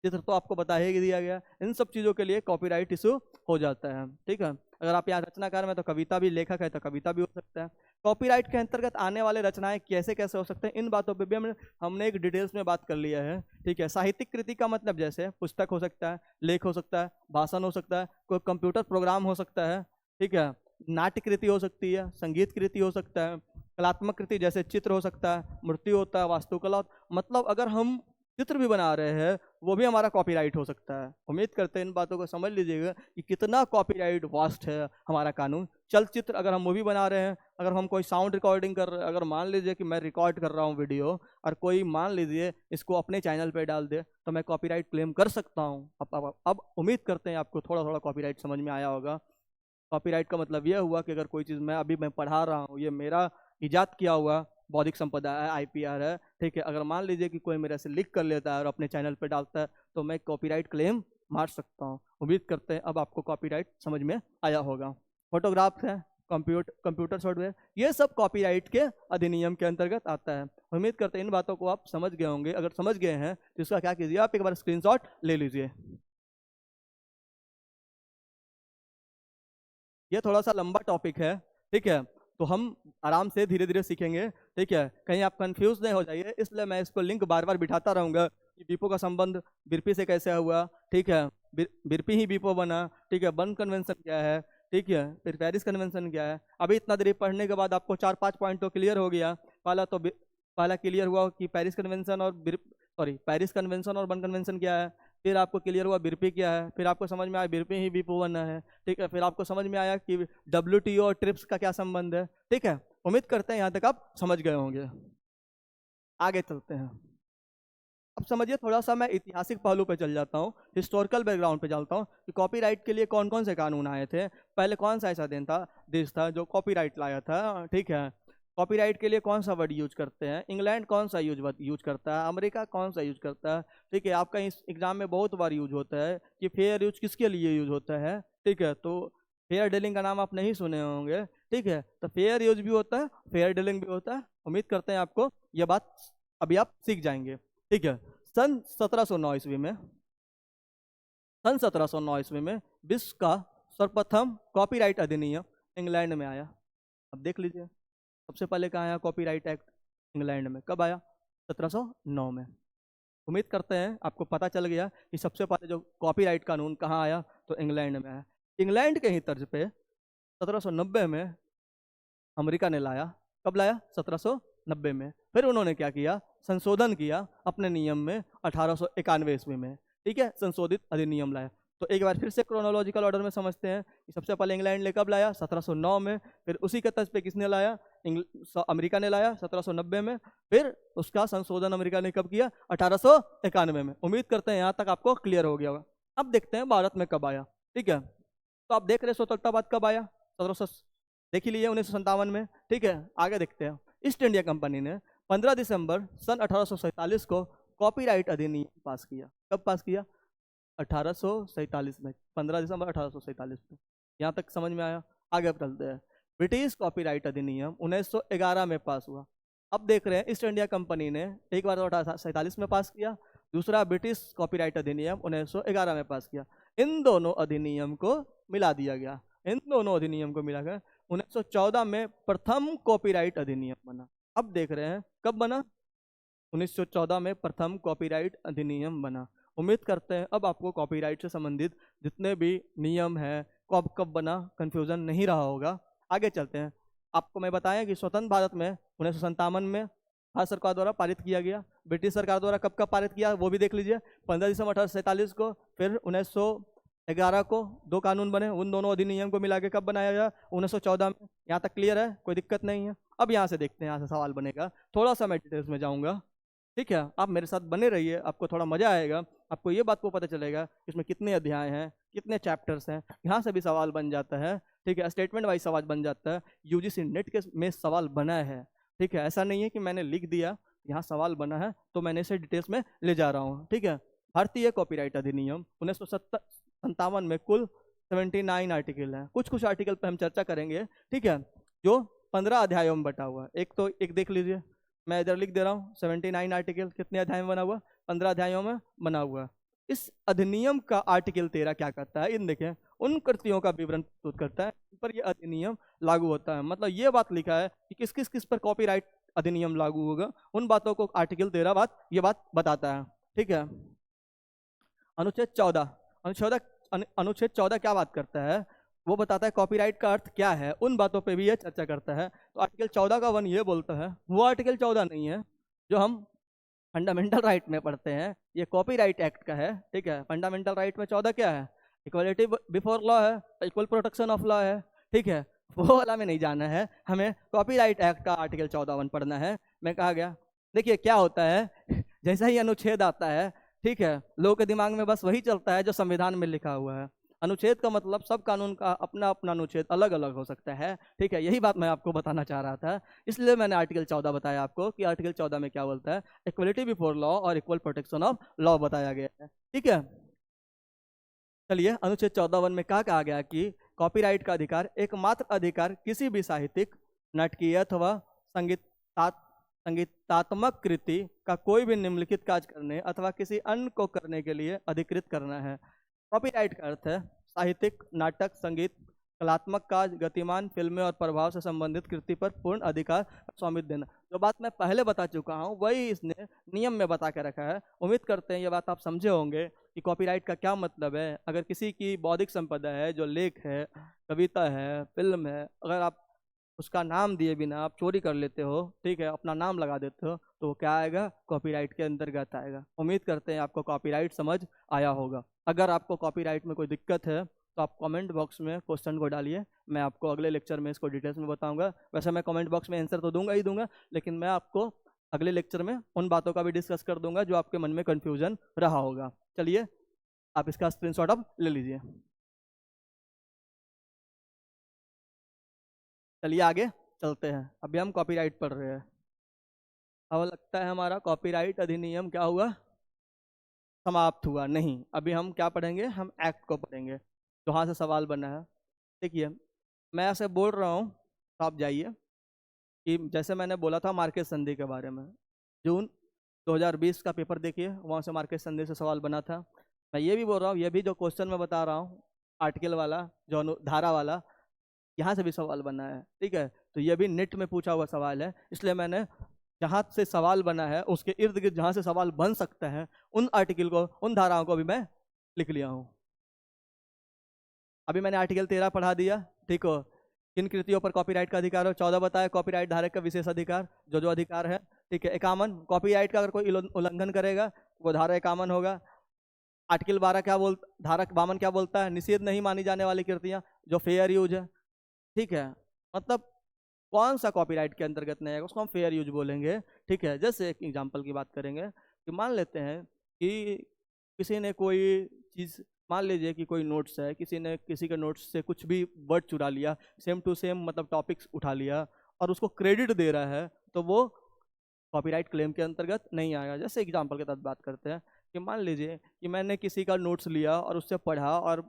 चित्र तो आपको बता ही दिया गया, इन सब चीज़ों के लिए कॉपीराइट इशू हो जाता है, ठीक है। अगर आप यहाँ रचनाकार में तो कविता भी, लेखक है तो कविता भी हो सकता है। कॉपीराइट के अंतर्गत आने वाले रचनाएं कैसे कैसे हो सकते हैं, इन बातों पे भी हमने एक डिटेल्स में बात कर लिया है, ठीक है। साहित्यिक कृति का मतलब जैसे पुस्तक हो सकता है, लेख हो सकता है, भाषण हो सकता है, कोई कंप्यूटर प्रोग्राम हो सकता है, ठीक है, नाट्य कृति हो सकती है, संगीत कृति हो सकता है, कलात्मक कृति जैसे चित्र हो सकता है, मूर्ति होता है, वास्तुकला। मतलब अगर हम चित्र भी बना रहे हैं, वो भी हमारा कॉपीराइट हो सकता है। उम्मीद करते हैं इन बातों को समझ लीजिएगा कि कितना कॉपीराइट वास्ट है हमारा कानून। चलचित्र, अगर हम मूवी बना रहे हैं, अगर हम कोई साउंड रिकॉर्डिंग कर रहे हैं, अगर मान लीजिए कि मैं रिकॉर्ड कर रहा हूँ वीडियो और कोई मान लीजिए इसको अपने चैनल पे डाल दे, तो मैं कॉपीराइट क्लेम कर सकता हूँ। अब उम्मीद करते हैं आपको थोड़ा थोड़ा कॉपीराइट समझ में आया होगा। कॉपीराइट का मतलब यह हुआ कि अगर कोई चीज़ मैं पढ़ा रहा हूँ, ये मेरा इजाद किया हुआ बौद्धिक संपदा है, आईपीआर है, ठीक है। अगर मान लीजिए कि कोई मेरे से लिख कर लेता है और अपने चैनल पे डालता है, तो मैं कॉपीराइट क्लेम मार सकता हूँ। उम्मीद करते हैं अब आपको कॉपीराइट समझ में आया होगा। फोटोग्राफ है, कंप्यूटर सॉफ्टवेयर, ये सब कॉपीराइट के अधिनियम के अंतर्गत आता है। उम्मीद करते हैं इन बातों को आप समझ गए होंगे। अगर समझ गए हैं तो इसका क्या कीजिए, आप एक बार स्क्रीनशॉट ले लीजिए। ये थोड़ा सा लंबा टॉपिक है, ठीक है, तो हम आराम से धीरे धीरे सीखेंगे, ठीक है। कहीं आप कंफ्यूज नहीं हो जाइए, इसलिए मैं इसको लिंक बार बार बिठाता रहूंगा कि बीपो का संबंध बिरपी से कैसे हुआ, ठीक है। बिरपी ही बीपो बना, ठीक है। बर्न कन्वेंशन क्या है, ठीक है, फिर पेरिस कन्वेंशन क्या है। अभी इतना देरी पढ़ने के बाद आपको 4-5 पॉइंट तो क्लियर हो गया। पहला क्लियर हुआ कि पेरिस कन्वेंशन और पेरिस कन्वेंशन और बर्न कन्वेंशन क्या है। फिर आपको क्लियर हुआ बिरपी क्या है। फिर आपको समझ में आया बिरपी ही बीपो बनना है, ठीक है। फिर आपको समझ में आया कि WTO और ट्रिप्स का क्या संबंध है, ठीक है। उम्मीद करते हैं यहाँ तक आप समझ गए होंगे। आगे चलते हैं। अब समझिए, थोड़ा सा मैं ऐतिहासिक पहलू पे चल जाता हूँ, हिस्टोरिकल बैकग्राउंड पे चलता हूँ कि कॉपीराइट के लिए कौन कौन से कानून आए थे। पहले कौन सा ऐसा देश था जो कॉपीराइट लाया था, ठीक है। कॉपीराइट के लिए कौन सा वर्ड यूज करते हैं, इंग्लैंड कौन सा यूज करता है, अमेरिका कौन सा यूज करता है, ठीक है। आपका इस एग्जाम में बहुत बार यूज होता है कि फेयर यूज किसके लिए यूज होता है, ठीक है। तो फेयर डीलिंग का नाम आप नहीं सुने होंगे, ठीक है। तो फेयर यूज भी होता है, फेयर डीलिंग भी होता है। उम्मीद करते हैं आपको ये बात अभी आप सीख जाएंगे, ठीक है। सन 1709 ईस्वी में सन 1709 ईस्वी में विश्व का सर्वप्रथम कॉपीराइट अधिनियम इंग्लैंड में आया। अब देख लीजिए, सबसे पहले कहाँ आया कॉपीराइट एक्ट, इंग्लैंड में। कब आया, 1709 में। उम्मीद करते हैं आपको पता चल गया कि सबसे पहले जो कॉपीराइट कानून कहाँ आया, तो इंग्लैंड में आया। इंग्लैंड के ही तर्ज पे 1790 में अमेरिका ने लाया। कब लाया, 1790 में। फिर उन्होंने क्या किया, संशोधन किया अपने नियम में 1891 ईस्वी में, ठीक है। संशोधित अधिनियम लाया। तो एक बार फिर से क्रोनोलॉजिकल ऑर्डर में समझते हैं कि सबसे पहले इंग्लैंड ने कब लाया, 1709 में। फिर उसी के तर्ज पे किसने लाया, अमेरिका ने लाया 1790 में। फिर उसका संशोधन अमेरिका ने कब किया, 1891 में। उम्मीद करते हैं यहाँ तक आपको क्लियर हो गया होगा। अब देखते हैं भारत में कब आया, ठीक है। तो आप देख रहे स्वतंत्रता बाद कब आया, 1700 देख ही लिए, 1957 में, ठीक है। आगे देखते हैं। ईस्ट इंडिया कंपनी ने 15 दिसंबर सन 1847 को कॉपीराइट अधिनियम पास किया। कब पास किया, 1847 में, 15 दिसंबर 1847 में। यहाँ तक समझ में आया। आगे चलते हैं। ब्रिटिश कॉपीराइट अधिनियम 1911 में पास हुआ। अब देख रहे हैं ईस्ट इंडिया कंपनी ने एक बार तो 1847 में पास किया, दूसरा ब्रिटिश कॉपीराइट अधिनियम 1911 में पास किया। इन दोनों अधिनियम को मिला दिया गया, इन दोनों अधिनियम को मिला गया। 1914 में प्रथम कॉपीराइट अधिनियम बना। अब देख रहे हैं कब बना, 1914 में प्रथम कॉपीराइट अधिनियम बना। उम्मीद करते हैं अब आपको कॉपीराइट से संबंधित जितने भी नियम हैं, कब कब बना, कंफ्यूजन नहीं रहा होगा। आगे चलते हैं। आपको मैं बताया कि स्वतंत्र भारत में 1957 में भारत सरकार द्वारा पारित किया गया। ब्रिटिश सरकार द्वारा कब कब पारित किया वो भी देख लीजिए, 15 दिसंबर 1847 को। फिर 1911 को दो कानून बने, उन दोनों अधिनियम को मिला के कब बनाया गया, 1914 में। यहाँ तक क्लियर है, कोई दिक्कत नहीं है। अब यहाँ से देखते हैं, यहाँ से सवाल बनेगा। थोड़ा सा मैं डिटेल्स में जाऊँगा, ठीक है। आप मेरे साथ बने रहिए, आपको थोड़ा मजा आएगा। आपको ये बात को पता चलेगा इसमें कितने अध्याय हैं, कितने चैप्टर्स हैं। यहाँ से भी सवाल बन जाता है, ठीक है। स्टेटमेंट वाइज सवाल बन जाता है। यूजीसी नेट के में सवाल बना है, ठीक है। ऐसा नहीं है कि मैंने लिख दिया, यहाँ सवाल बना है तो मैंने इसे डिटेल्स में ले जा रहा हूँ, ठीक है। भारतीय कॉपीराइट अधिनियम 1957 में कुल 79 आर्टिकल हैं। कुछ कुछ आर्टिकल पर हम चर्चा करेंगे, ठीक है, जो 15 अध्यायों में बटा हुआ है। एक देख लीजिए, मैं इधर लिख दे रहा हूँ। 79 आर्टिकल कितने अध्याय में बना हुआ, 15 अध्यायों में बना हुआ। इस अधिनियम का आर्टिकल 13 क्या करता है, इन देखें, उन कृतियों का विवरण प्रस्तुत करता है इन पर यह अधिनियम लागू होता है। मतलब ये बात लिखा है कि किस किस किस पर कॉपीराइट अधिनियम लागू होगा, उन बातों को आर्टिकल 13 ये बात बताता है, ठीक है। अनुच्छेद 14 अनुच्छेद 14 क्या बात करता है, वो बताता है कॉपीराइट का अर्थ क्या है, उन बातों पे भी ये चर्चा करता है। तो आर्टिकल 14 का 1 ये बोलता है, वो आर्टिकल 14 नहीं है जो हम फंडामेंटल राइट में पढ़ते हैं, ये कॉपीराइट एक्ट का है। ठीक है, फंडामेंटल राइट में 14 क्या है? इक्वलिटी बिफोर लॉ है, इक्वल प्रोटेक्शन ऑफ लॉ है। ठीक है, वो वाला में नहीं जाना है, हमें कॉपीराइट एक्ट का आर्टिकल 14 पढ़ना है। मैं कहा गया, देखिए क्या होता है जैसा ही अनुच्छेद आता है, ठीक है, लोगों के दिमाग में बस वही चलता है जो संविधान में लिखा हुआ है। अनुच्छेद का मतलब सब कानून का अपना अपना अनुच्छेद अलग अलग हो सकता है। ठीक है, यही बात मैं आपको बताना चाह रहा था, इसलिए मैंने आर्टिकल 14 बताया आपको कि आर्टिकल 14 में क्या बोलता है, इक्वलिटी बिफोर लॉ और इक्वल प्रोटेक्शन ऑफ लॉ बताया गया है। ठीक है, चलिए अनुच्छेद 14 में क्या कहा गया कि कॉपीराइट का अधिकार एकमात्र अधिकार किसी भी साहित्यिक, नाटकीय अथवा संगीतात्मक कृति का कोई भी निम्नलिखित कार्य करने अथवा किसी अन्य को करने के लिए अधिकृत करना है। कॉपीराइट का अर्थ है साहित्यिक, नाटक, संगीत, कलात्मक कार्य, गतिमान फिल्में और प्रभाव से संबंधित कृति पर पूर्ण अधिकार स्वामित्व देना। जो बात मैं पहले बता चुका हूँ वही इसने नियम में बता के रखा है। उम्मीद करते हैं ये बात आप समझे होंगे कि कॉपीराइट का क्या मतलब है। अगर किसी की बौद्धिक संपदा है, जो लेख है, कविता है, फिल्म है, अगर आप उसका नाम दिए बिना आप चोरी कर लेते हो, ठीक है, अपना नाम लगा देते हो, तो वो क्या आएगा? कॉपीराइट के अंतर्गत आएगा। उम्मीद करते हैं आपको कॉपीराइट समझ आया होगा। अगर आपको कॉपीराइट में कोई दिक्कत है तो आप कमेंट बॉक्स में क्वेश्चन को डालिए, मैं आपको अगले लेक्चर में इसको डिटेल्स में बताऊंगा। वैसे मैं कमेंट बॉक्स में आंसर तो दूंगा ही दूंगा, लेकिन मैं आपको अगले लेक्चर में उन बातों का भी डिस्कस कर दूंगा जो आपके मन में कन्फ्यूजन रहा होगा। चलिए, आप इसका स्क्रीनशॉट अब ले लीजिए। चलिए आगे चलते हैं, अभी हम कॉपीराइट पढ़ रहे हैं। अब लगता है हमारा कॉपीराइट अधिनियम क्या हुआ? समाप्त हुआ नहीं। अभी हम क्या पढ़ेंगे? हम एक्ट को पढ़ेंगे। जहाँ से सवाल बना है, देखिए मैं ऐसे बोल रहा हूँ तो आप जाइए कि जैसे मैंने बोला था मार्केस संधि के बारे में, जून 2020 का पेपर देखिए, वहाँ से मार्केस संधि से सवाल बना था। मैं ये भी बोल रहा हूँ, ये भी जो क्वेश्चन मैं बता रहा हूँ आर्टिकल वाला, जो धारा वाला, यहाँ से भी सवाल बना है। ठीक है, तो ये भी नेट में पूछा हुआ सवाल है, इसलिए मैंने जहाँ से सवाल बना है उसके इर्द गिर्द जहाँ से सवाल बन सकता है उन आर्टिकल को, उन धाराओं को भी मैं लिख लिया हूँ। अभी मैंने आर्टिकल 13 पढ़ा दिया। ठीक हो, किन कृतियों पर कॉपीराइट का अधिकार हो? 14 बताया कॉपीराइट धारक का विशेष अधिकार, जो जो अधिकार है। ठीक है, 51 कॉपीराइट का अगर कोई उल्लंघन करेगा वो धारा 51 होगा। आर्टिकल 12 क्या बोलता, धारा 52 क्या बोलता है? निषेध नहीं मानी जाने वाली कृतियां, जो फेयर यूज है। ठीक है, मतलब कौन सा कॉपीराइट के अंतर्गत नहीं आएगा उसको हम फेयर यूज बोलेंगे। ठीक है, जैसे एक एग्जांपल की बात करेंगे कि मान लेते हैं कि किसी ने कोई चीज़, मान लीजिए कि कोई नोट्स है, किसी ने किसी के नोट्स से कुछ भी वर्ड चुरा लिया, सेम टू सेम मतलब टॉपिक्स उठा लिया और उसको क्रेडिट दे रहा है, तो वो कॉपीराइट क्लेम के अंतर्गत नहीं आएगा। जैसे एग्जांपल के तहत बात करते हैं कि मान लीजिए कि मैंने किसी का नोट्स लिया और उससे पढ़ा और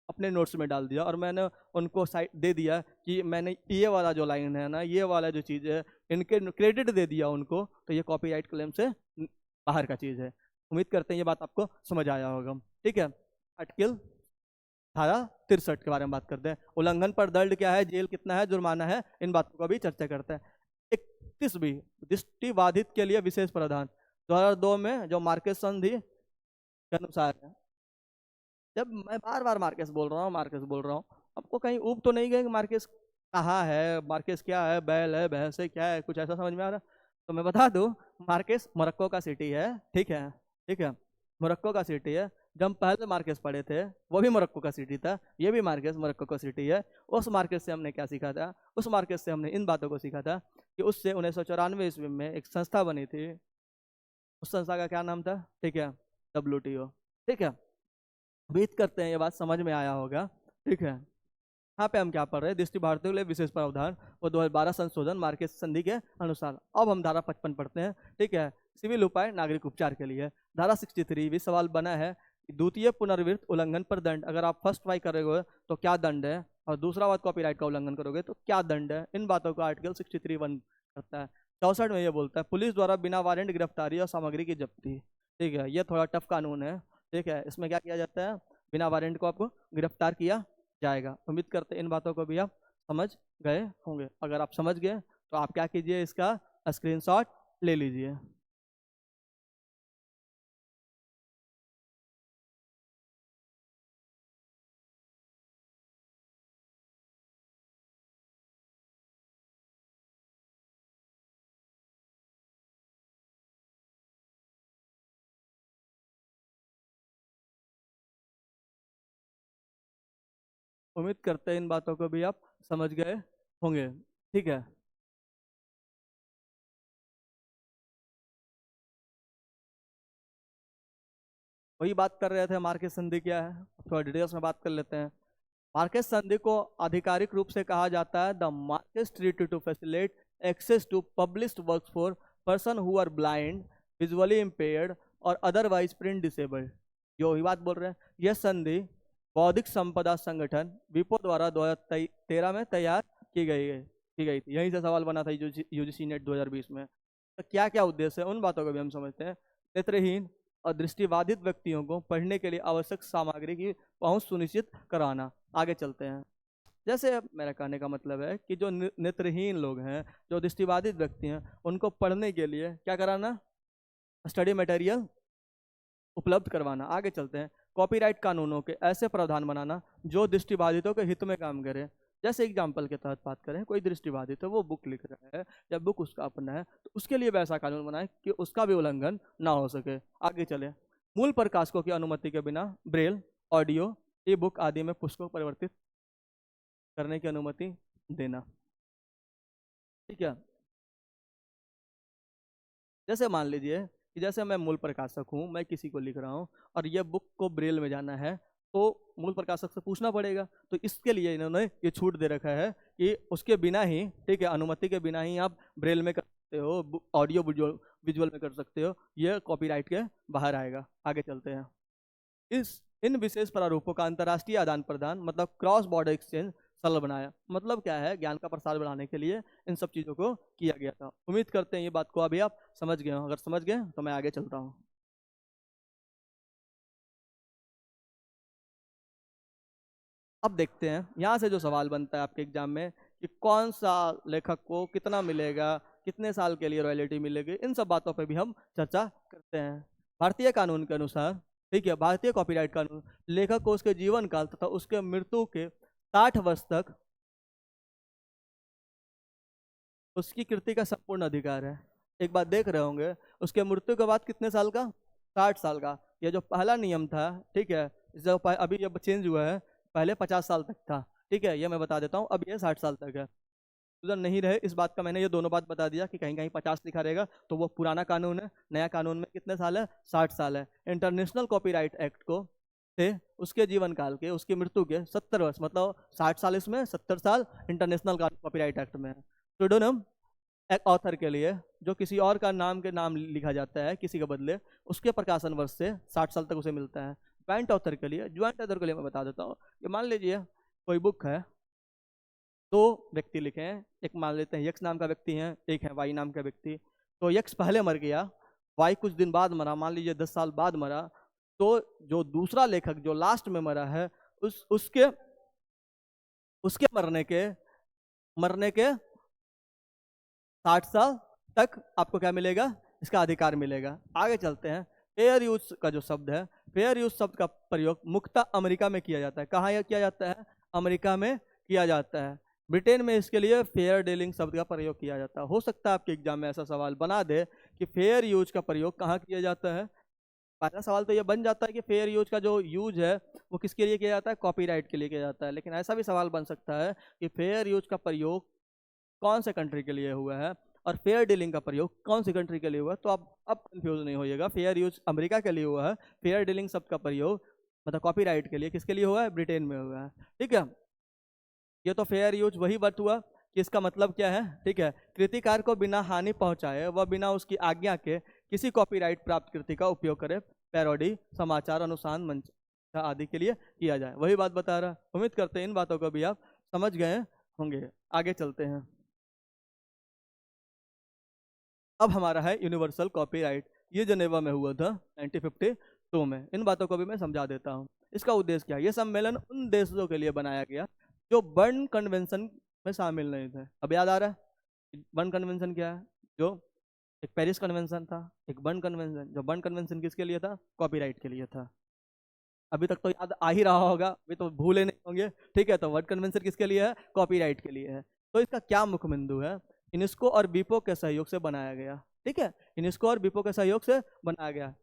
अपने नोट्स में डाल दिया और मैंने उनको साइड दे दिया कि मैंने ये वाला जो लाइन है ना, ये वाला जो चीज़ है, इनके क्रेडिट दे दिया उनको, तो ये कॉपीराइट क्लेम से बाहर का चीज़ है। उम्मीद करते हैं ये बात आपको समझ आया होगा। ठीक है, आर्टिकल धारा 63 के बारे में बात करते हैं। उल्लंघन पर दंड क्या है, जेल कितना है, जुर्माना है, इन बातों का भी चर्चा करते हैं। 31 दृष्टिबाधित के लिए विशेष प्रावधान 2002 में जो मार्केस संधि के अनुसार है। जब मैं बार बार मार्केस बोल रहा हूँ, मार्केस बोल रहा हूँ, आपको कहीं ऊब तो नहीं गए कि मार्केस कहाँ है, मार्केस क्या है, बैल है, भैंस है, क्या है, कुछ ऐसा समझ में आ रहा? तो मैं बता दूं, मार्केस मोरक्को का सिटी है। ठीक है, ठीक है, मोरक्को का सिटी है। जब हम पहले मार्केस पढ़े थे वो भी मोरक्को का सिटी था, ये भी मार्केस मोरक्को का सिटी है। उस मार्केस से हमने क्या सीखा था? उस मार्केस से हमने इन बातों को सीखा था कि उससे 1994 ईस्वी में एक संस्था बनी थी, उस संस्था का क्या नाम था? ठीक है, WTO। ठीक है, उम्मीद करते हैं ये बात समझ में आया होगा। ठीक है, यहाँ पे हम क्या पढ़ रहे हैं? दृष्टि भारतीयों के लिए विशेष प्रावधान वो 2012 संशोधन मार्केस संधि के अनुसार। अब हम धारा 55 पढ़ते हैं। ठीक है, सिविल उपाय नागरिक उपचार के लिए। धारा 63 भी सवाल बना है कि द्वितीय पुनर्वित उल्लंघन पर दंड, अगर आप फर्स्ट ट्राई करोगे तो क्या दंड है, और दूसरा बात कॉपीराइट का उल्लंघन करोगे तो क्या दंड है। इन बातों को आर्टिकल 63(1) करता है। 64 में ये बोलता है पुलिस द्वारा बिना वारंट गिरफ्तारी और सामग्री की जब्ती। ठीक है, ये थोड़ा टफ कानून है। ठीक है, इसमें क्या किया जाता है? बिना वारंट को आपको गिरफ्तार किया जाएगा। उम्मीद करते हैं इन बातों को भी आप समझ गए होंगे। अगर आप समझ गए तो आप क्या कीजिए, इसका स्क्रीनशॉट ले लीजिए। उम्मीद करते हैं इन बातों को भी आप समझ गए होंगे। ठीक है, वही बात कर रहे थे, मार्केट संधि क्या है, थोड़ा डिटेल्स में बात कर लेते हैं। मार्केट संधि को आधिकारिक रूप से कहा जाता है the market treaty to facilitate access to published works for person who are blind, visually impaired और अदरवाइज प्रिंट डिसेबल्ड। जो ही बात बोल रहे हैं, यह संधि बौद्धिक संपदा संगठन विपो द्वारा 2013 में तैयार की गई थी। यहीं से सवाल बना था यूजीसी नेट 2020 में। तो क्या क्या उद्देश्य है उन बातों को भी हम समझते हैं। नेत्रहीन और दृष्टिबाधित व्यक्तियों को पढ़ने के लिए आवश्यक सामग्री की पहुंच सुनिश्चित कराना। आगे चलते हैं। जैसे मेरा कहने का मतलब है कि जो नेत्रहीन लोग हैं, जो दृष्टिबाधित व्यक्ति हैं, उनको पढ़ने के लिए क्या कराना, स्टडी मटेरियल उपलब्ध करवाना। आगे चलते हैं। कॉपीराइट कानूनों के ऐसे प्रावधान बनाना जो दृष्टिबाधितों के हित में काम करे। जैसे एग्जाम्पल के तहत बात करें, कोई दृष्टिबाधित है, वो बुक लिख रहा है या बुक उसका अपना है, तो उसके लिए वैसा कानून बनाए कि उसका भी उल्लंघन ना हो सके। आगे चले। मूल प्रकाशकों की अनुमति के बिना ब्रेल, ऑडियो, ई बुक आदि में पुस्तकों को परिवर्तित करने की अनुमति देना। ठीक है, जैसे मान लीजिए कि जैसे मैं मूल प्रकाशक हूँ, मैं किसी को लिख रहा हूँ और ये बुक को ब्रेल में जाना है, तो मूल प्रकाशक से पूछना पड़ेगा। तो इसके लिए इन्होंने ये छूट दे रखा है कि उसके बिना ही, ठीक है, अनुमति के बिना ही आप ब्रेल में कर सकते हो, ऑडियो विजुअल में कर सकते हो। ये कॉपीराइट के बाहर आएगा। आगे चलते हैं। इन विशेष प्रारूपों का अंतर्राष्ट्रीय आदान प्रदान मतलब क्रॉस बॉर्डर एक्सचेंज सरल बनाया। मतलब क्या है, ज्ञान का प्रसार बढ़ाने के लिए इन सब चीज़ों को किया गया था। उम्मीद करते हैं ये बात को अभी आप समझ गए हो। अगर समझ गए तो मैं आगे चलता हूँ। अब देखते हैं यहाँ से जो सवाल बनता है आपके एग्जाम में कि कौन सा लेखक को कितना मिलेगा, कितने साल के लिए रॉयल्टी मिलेगी, इन सब बातों पे भी हम चर्चा करते हैं। भारतीय कानून के अनुसार, ठीक है, भारतीय कॉपीराइट कानून लेखक को उसके जीवन काल तथा उसके मृत्यु के 60 वर्ष तक उसकी कृति का संपूर्ण अधिकार है। एक बात देख रहे होंगे, उसके मृत्यु के बाद कितने साल का, 60 साल का। ये जो पहला नियम था, ठीक है, जो अभी ये चेंज हुआ है, पहले 50 साल तक था। ठीक है, ये मैं बता देता हूँ, अब ये 60 साल तक है। उधर नहीं रहे इस बात का, मैंने ये दोनों बात बता दिया कि कहीं कहीं 50 लिखा रहेगा तो वो पुराना कानून है। नया कानून में कितने साल है, 60 साल है। इंटरनेशनल कॉपीराइट एक्ट को से उसके जीवन काल के, उसकी मृत्यु के 70 वर्ष, मतलब 60 साल इसमें, 70 साल इंटरनेशनल कॉपीराइट एक्ट में। सुडोनम एक ऑथर के लिए जो किसी और का नाम के नाम लिखा जाता है किसी के बदले, उसके प्रकाशन वर्ष से 60 साल तक उसे मिलता है। ज्वाइंट ऑथर के लिए, ज्वाइंट ऑथर के लिए मैं बता देता हूँ कि मान लीजिए कोई बुक है, दो व्यक्ति लिखे हैं, एक मान लेते हैं यक्स नाम का व्यक्ति है, एक है वाई नाम का व्यक्ति। तो यक्स पहले मर गया, वाई कुछ दिन बाद मरा, मान लीजिए 10 साल बाद मरा। तो जो दूसरा लेखक जो लास्ट में मरा है, उसके उसके मरने के 60 साल तक आपको क्या मिलेगा, इसका अधिकार मिलेगा। आगे चलते हैं। फेयर यूज का जो शब्द है, फेयर यूज शब्द का प्रयोग मुख्यतः अमेरिका में किया जाता है। कहाँ यह किया जाता है, अमेरिका में किया जाता है। ब्रिटेन में इसके लिए फेयर डीलिंग शब्द का प्रयोग किया जाता है। हो सकता है आपके एग्जाम में ऐसा सवाल बना दे कि फेयर यूज का प्रयोग कहाँ किया जाता है। पहला सवाल तो ये बन जाता है कि फेयर यूज का जो यूज है वो किसके लिए किया जाता है, कॉपीराइट के लिए किया जाता है। लेकिन ऐसा भी सवाल बन सकता है कि फेयर यूज का प्रयोग कौन से कंट्री के लिए हुआ है और फेयर डीलिंग का प्रयोग कौन सी कंट्री के लिए हुआ है। तो आप अब कंफ्यूज नहीं होइएगा, फेयर यूज अमेरिका के लिए हुआ है, फेयर डीलिंग शब्द का प्रयोग मतलब कॉपीराइट के लिए किसके लिए हुआ है, ब्रिटेन में हुआ है। ठीक है, ये तो फेयर यूज वही वर्ड हुआ कि इसका मतलब क्या है, ठीक है, कृतिकार को बिना हानि पहुंचाए व बिना उसकी आज्ञा के किसी कॉपीराइट प्राप्त कृति का उपयोग करे, पैरोडी, समाचार, अनुसंधान, मंच आदि के लिए किया जाए। वही बात बता रहा। उम्मीद करते हैं इन बातों को भी आप समझ गए होंगे। आगे चलते हैं। अब हमारा है यूनिवर्सल कॉपीराइट। ये जनेवा में हुआ था 1952 में। इन बातों को भी मैं समझा देता हूँ। इसका उद्देश्य क्या है, ये सम्मेलन उन देशों के लिए बनाया गया जो बर्न कन्वेंशन में शामिल नहीं थे। अब याद आ रहा है बर्न कन्वेंशन क्या है, जो एक पेरिस कन्वेंशन था, एक बर्न कन्वेंशन। जो बर्न कन्वेंशन किसके लिए था, कॉपीराइट के लिए था। अभी तक तो याद आ ही रहा होगा, अभी तो भूले नहीं होंगे। ठीक है, तो वर्ड कन्वेंशन किसके लिए है, कॉपीराइट के लिए है। तो इसका क्या मुख्य बिंदु है, यूनेस्को और बीपो के सहयोग से बनाया गया। ठीक है, यूनेस्को और बीपो के सहयोग से बनाया गया।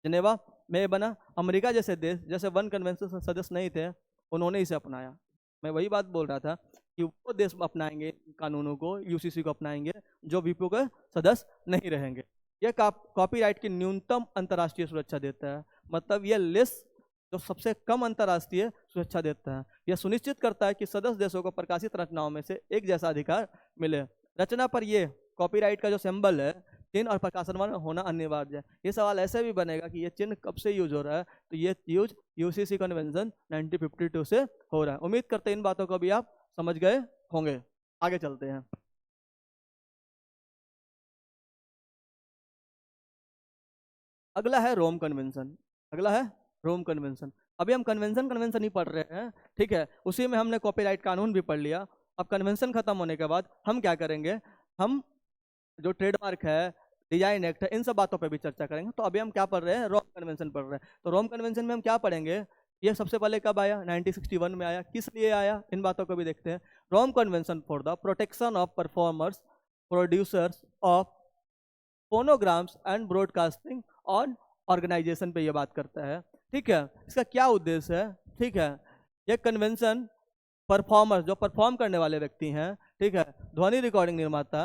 जिनेवा में बना। अमेरिका जैसे देश जैसे वन कन्वेंशन सदस्य नहीं थे, उन्होंने इसे अपनाया। मैं वही बात बोल रहा था कि वो देश अपनाएंगे कानूनों को, यूसीसी को अपनाएंगे जो वीपो के सदस्य नहीं रहेंगे। यह कॉपीराइट की न्यूनतम अंतर्राष्ट्रीय सुरक्षा देता है, मतलब यह लेस जो सबसे कम अंतर्राष्ट्रीय सुरक्षा देता है। यह सुनिश्चित करता है कि सदस्य देशों को प्रकाशित रचनाओं में से एक जैसा अधिकार मिले। रचना पर यह कॉपीराइट का जो सिंबल है, चिन्ह और प्रकाशनमान होना अनिवार्य है। ये सवाल ऐसे भी बनेगा कि ये चिन्ह कब से यूज हो रहा है, तो ये यूज यूसीसी कन्वेंशन 1952 से हो रहा है। उम्मीद करते हैं इन बातों को भी आप समझ गए होंगे। आगे चलते हैं। अगला है रोम कन्वेंशन। अगला है रोम कन्वेंशन। अभी हम कन्वेंशन कन्वेंशन ही पढ़ रहे हैं, ठीक है, उसी में हमने कॉपीराइट कानून भी पढ़ लिया। अब कन्वेंशन खत्म होने के बाद हम क्या करेंगे, हम जो ट्रेडमार्क है, डिजाइन एक्ट है, इन सब बातों पे भी चर्चा करेंगे। तो अभी हम क्या पढ़ रहे हैं, रोम कन्वेंशन पढ़ रहे हैं। तो रोम कन्वेंशन में हम क्या पढ़ेंगे, ये सबसे पहले कब आया, 1961 में आया। किस लिए आया, इन बातों को भी देखते हैं। Rome convention for the protection of performers, producers of phonograms and broadcasting on organisation पे ये बात करता है, ठीक है। इसका क्या उद्देश्य है, ठीक है, ये कन्वेंशन परफॉर्मर जो परफॉर्म करने वाले व्यक्ति हैं, ठीक है, ध्वनि रिकॉर्डिंग निर्माता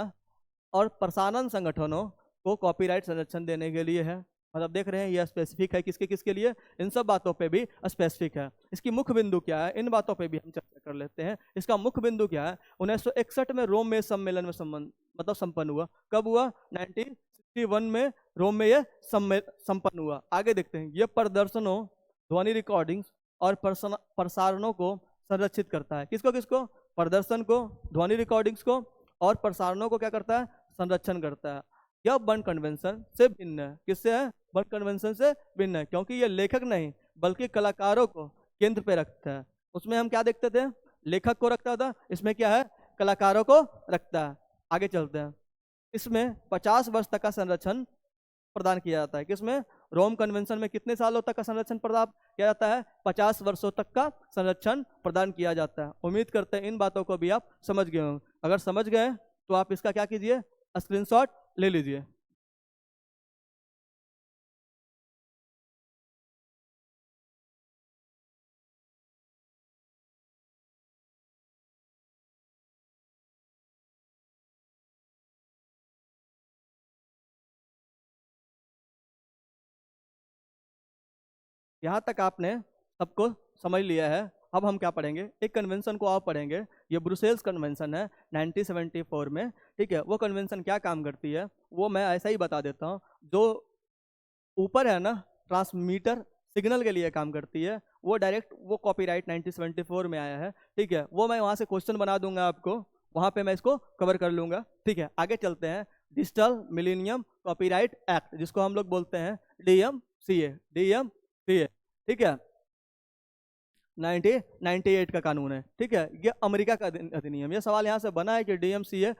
और प्रसारण संगठनों को कॉपीराइट संरक्षण देने के लिए है। मतलब देख रहे हैं ये स्पेसिफिक है किसके किसके लिए, इन सब बातों पे भी स्पेसिफिक है। इसकी मुख्य बिंदु क्या है, इन बातों पे भी हम चर्चा कर लेते हैं। इसका मुख्य बिंदु क्या है, 1961 में रोम में सम्मेलन में संपन्न हुआ। कब हुआ, 1961 में रोम में ये संपन्न हुआ। आगे देखते हैं, ये प्रदर्शनों, ध्वनि रिकॉर्डिंग्स और प्रसारणों को संरक्षित करता है। किसको किसको, प्रदर्शन को, ध्वनि रिकॉर्डिंग्स को और प्रसारणों को क्या करता है, संरक्षण करता है। यह बर्न कन्वेंशन से भिन्न है। किससे है, बर्न कन्वेंशन से भिन्न है, क्योंकि यह लेखक नहीं बल्कि कलाकारों को केंद्र पे रखता है। उसमें हम क्या देखते थे, लेखक को रखता था, इसमें क्या है, कलाकारों को रखता है। आगे चलते हैं। इसमें 50 वर्ष तक का संरक्षण प्रदान किया जाता है। किसमें, रोम कन्वेंशन में कितने सालों तक का संरक्षण प्रदान किया जाता है, 50 वर्षों तक का संरक्षण प्रदान किया जाता है। उम्मीद करते हैं इन बातों को भी आप समझ गए होंगे। अगर समझ गए तो आप इसका क्या कीजिए, स्क्रीनशॉट ले लीजिए। यहाँ तक आपने सबको समझ लिया है। अब हम क्या पढ़ेंगे, एक कन्वेंशन को आप पढ़ेंगे। ये ब्रुसेल्स कन्वेंशन है 1974 में, ठीक है। वो कन्वेंशन क्या काम करती है वो मैं ऐसा ही बता देता हूँ। जो ऊपर है ना, ट्रांसमीटर सिग्नल के लिए काम करती है, वो डायरेक्ट वो कॉपीराइट 1974 में आया है, ठीक है। वो मैं वहाँ से क्वेश्चन बना दूंगा आपको, वहाँ पे मैं इसको कवर कर लूंगा, ठीक है। आगे चलते हैं। डिजिटल मिलेनियम कॉपीराइट एक्ट, जिसको हम लोग बोलते हैं DMCA, DMCA, ठीक है, 1998 का कानून है, ठीक है। ये अमेरिका का अधिनियम। ये सवाल यहाँ से बना है कि DMCA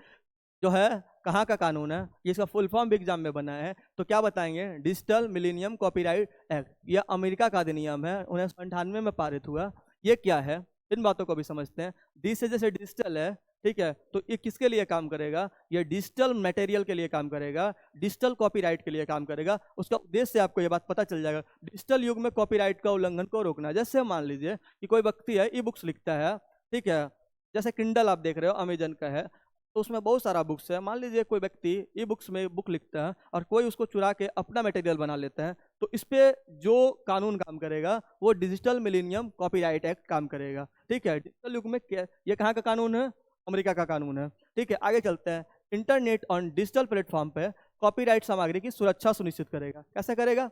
जो है कहाँ का कानून है, ये इसका फुल फॉर्म भी एग्जाम में बना है। तो क्या बताएंगे, डिजिटल मिलेनियम कॉपीराइट एक्ट, यह अमेरिका का अधिनियम है, 1998 में पारित हुआ। ये क्या है, इन बातों को भी समझते हैं। डी से जैसे डिजिटल है, ठीक है, तो ये किसके लिए काम करेगा, ये डिजिटल मटेरियल के लिए काम करेगा, डिजिटल कॉपीराइट के लिए काम करेगा। उसका उद्देश्य आपको ये बात पता चल जाएगा। डिजिटल युग में कॉपीराइट का उल्लंघन को रोकना। जैसे मान लीजिए कि कोई व्यक्ति है, ई बुक्स लिखता है, ठीक है, जैसे किंडल आप देख रहे हो अमेजन का है, तो उसमें बहुत सारा बुक्स है। मान लीजिए कोई व्यक्ति ई बुक्स में बुक लिखता है और कोई उसको चुरा के अपना मटेरियल बना लेता है, तो इस पे जो कानून काम करेगा वो डिजिटल मिलेनियम कॉपीराइट एक्ट काम करेगा, ठीक है। डिजिटल युग में ये कहाँ का कानून है, अमेरिका का कानून है, ठीक है। आगे चलते हैं। इंटरनेट ऑन डिजिटल प्लेटफॉर्म पे कॉपीराइट सामग्री की सुरक्षा सुनिश्चित करेगा। कैसे करेगा,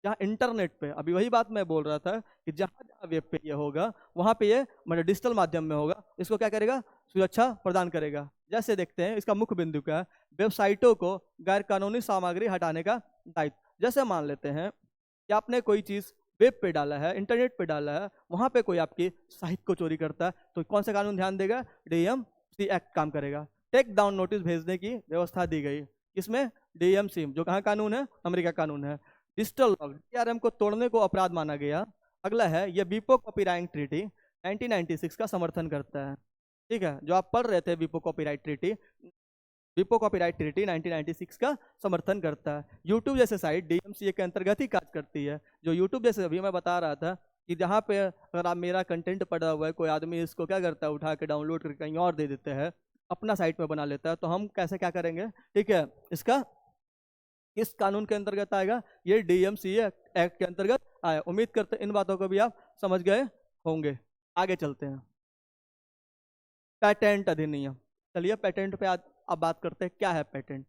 जहाँ इंटरनेट पे, अभी वही बात मैं बोल रहा था कि जहाँ जहाँ वेब पे ये होगा वहाँ पे ये मतलब डिजिटल माध्यम में होगा, इसको क्या करेगा, सुरक्षा प्रदान करेगा। जैसे देखते हैं इसका मुख्य बिंदु क्या है, वेबसाइटों को गैर कानूनी सामग्री हटाने का दायित्व। जैसे मान लेते हैं कि आपने कोई चीज़ वेब पे डाला है, इंटरनेट पे डाला है, वहाँ पे कोई आपकी साहित्य को चोरी करता है, तो कौन सा कानून ध्यान देगा, DMC एक्ट काम करेगा। टेक डाउन नोटिस भेजने की व्यवस्था दी गई, इसमें DMC जो कहाँ कानून है, अमेरिका कानून है। डिजिटल लॉग, DRM को तोड़ने को अपराध माना गया। अगला है ये वीपो कॉपीराइट ट्रीटी 1996 का समर्थन करता है, ठीक है। जो आप पढ़ रहे थे वीपो कॉपीराइट ट्रीटी, वीपो कॉपीराइट ट्रीटी 1996 का समर्थन करता है। यूट्यूब जैसे साइट DMCA के अंतर्गत ही कार्य करती है। जो यूट्यूब जैसे अभी मैं बता रहा था कि जहाँ पे अगर आप मेरा कंटेंट पड़ा हुआ है, कोई आदमी इसको क्या करता है, उठा के डाउनलोड करके कहीं और दे देते हैं, अपना साइट में बना लेता है, तो हम कैसे क्या करेंगे? ठीक है, इसका किस कानून के अंतर्गत आएगा? ये डीएमसीए एक्ट के अंतर्गत आया। उम्मीद करते हैं इन बातों को भी आप समझ गए होंगे। आगे चलते हैं, पेटेंट अधिनियम। चलिए पेटेंट पे आज अब बात करते हैं, क्या है पेटेंट?